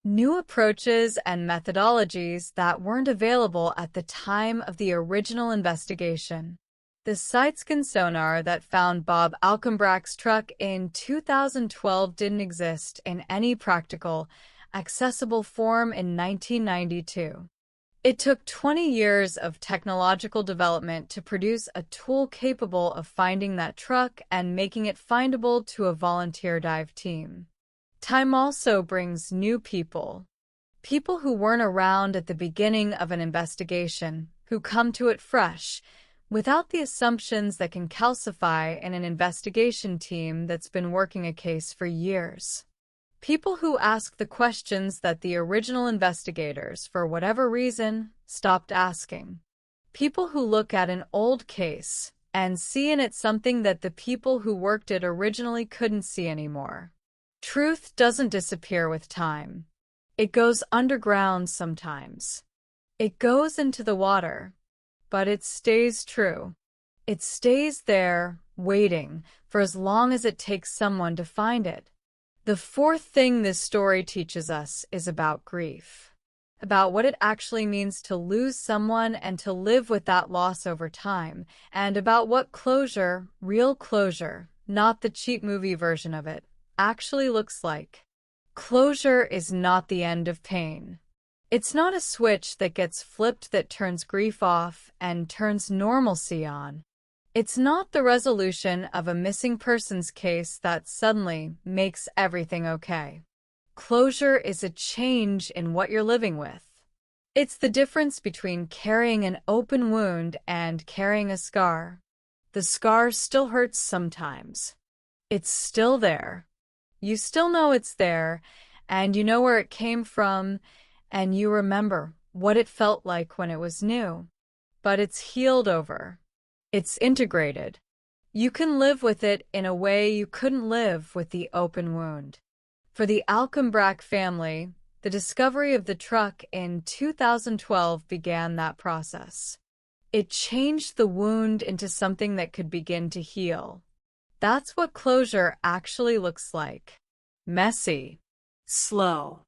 New approaches and methodologies that weren't available at the time of the original investigation. The side-scan sonar that found Bob Alcumbrack's truck in 2012 didn't exist in any practical, accessible form in 1992. It took 20 years of technological development to produce a tool capable of finding that truck and making it findable to a volunteer dive team. Time also brings new people. People who weren't around at the beginning of an investigation, who come to it fresh, without the assumptions that can calcify in an investigation team that's been working a case for years. People who ask the questions that the original investigators, for whatever reason, stopped asking. People who look at an old case and see in it something that the people who worked it originally couldn't see anymore. Truth doesn't disappear with time. It goes underground sometimes. It goes into the water, but it stays true. It stays there, waiting, for as long as it takes someone to find it. The fourth thing this story teaches us is about grief, about what it actually means to lose someone and to live with that loss over time, and about what closure, real closure, not the cheap movie version of it, actually looks like. Closure is not the end of pain. It's not a switch that gets flipped that turns grief off and turns normalcy on. It's not the resolution of a missing persons case that suddenly makes everything okay. Closure is a change in what you're living with. It's the difference between carrying an open wound and carrying a scar. The scar still hurts sometimes. It's still there. You still know it's there, and you know where it came from, and you remember what it felt like when it was new. But it's healed over. It's integrated. You can live with it in a way you couldn't live with the open wound. For the Alcumbrack family, the discovery of the truck in 2012 began that process. It changed the wound into something that could begin to heal. That's what closure actually looks like. Messy, slow,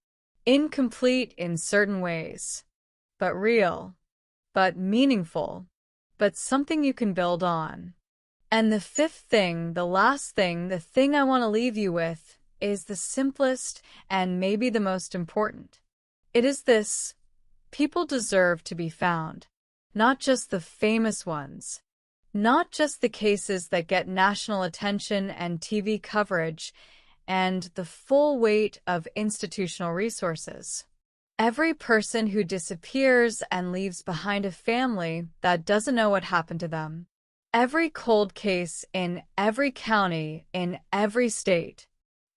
incomplete in certain ways, but real, but meaningful, but something you can build on. And the fifth thing, the last thing, the thing I want to leave you with is the simplest and maybe the most important. It is this: people deserve to be found, not just the famous ones, not just the cases that get national attention and TV coverage and the full weight of institutional resources. Every person who disappears and leaves behind a family that doesn't know what happened to them. Every cold case in every county, in every state.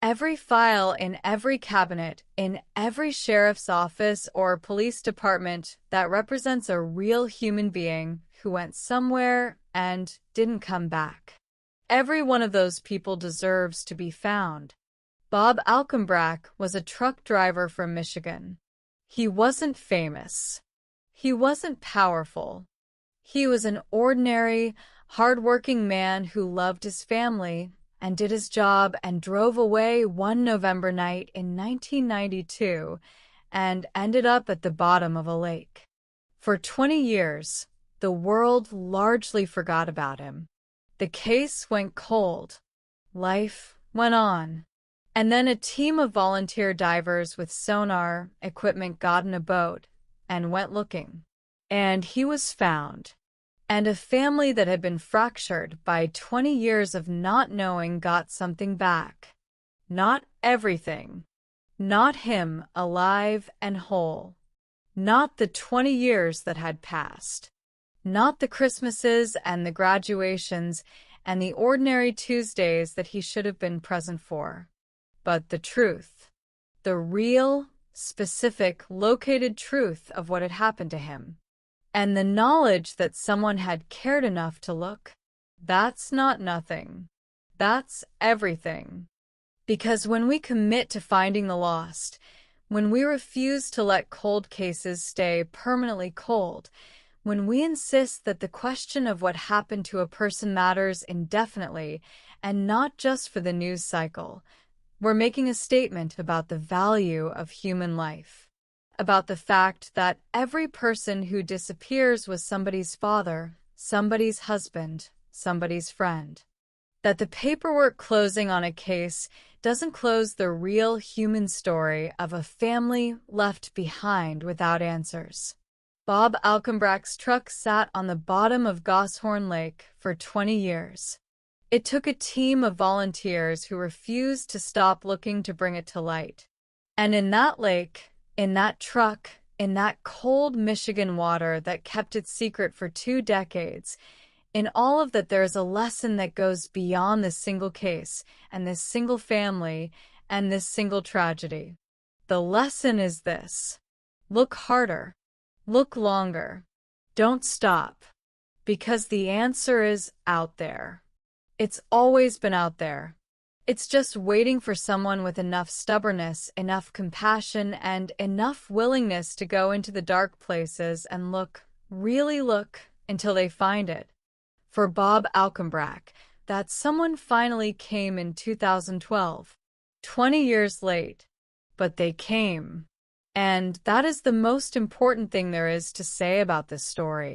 Every file in every cabinet, in every sheriff's office or police department that represents a real human being who went somewhere and didn't come back. Every one of those people deserves to be found. Bob Alcumbrack was a truck driver from Michigan. He wasn't famous. He wasn't powerful. He was an ordinary, hard-working man who loved his family and did his job and drove away one November night in 1992 and ended up at the bottom of a lake. For 20 years, the world largely forgot about him. The case went cold. Life went on. And then a team of volunteer divers with sonar equipment got in a boat and went looking. And he was found. And a family that had been fractured by 20 years of not knowing got something back. Not everything. Not him alive and whole. Not the 20 years that had passed. Not the Christmases and the graduations and the ordinary Tuesdays that he should have been present for. But the truth. The real, specific, located truth of what had happened to him. And the knowledge that someone had cared enough to look. That's not nothing. That's everything. Because when we commit to finding the lost, when we refuse to let cold cases stay permanently cold, when we insist that the question of what happened to a person matters indefinitely and not just for the news cycle, We're making a statement about the value of human life, about the fact that every person who disappears was somebody's father, somebody's husband, somebody's friend. That the paperwork closing on a case doesn't close the real human story of a family left behind without answers. Bob Alcumbrack's truck sat on the bottom of Gosshorn Lake for 20 years. It took a team of volunteers who refused to stop looking to bring it to light. And in that lake, in that truck, in that cold Michigan water that kept it secret for 2 decades, in all of that, there's a lesson that goes beyond this single case and this single family and this single tragedy. The lesson is this: look harder, look longer, don't stop, because the answer is out there. It's always been out there. It's just waiting for someone with enough stubbornness, enough compassion, and enough willingness to go into the dark places and look, really look, until they find it. For Bob Alcumbrack, that someone finally came in 2012, 20 years late, but they came. And that is the most important thing there is to say about this story.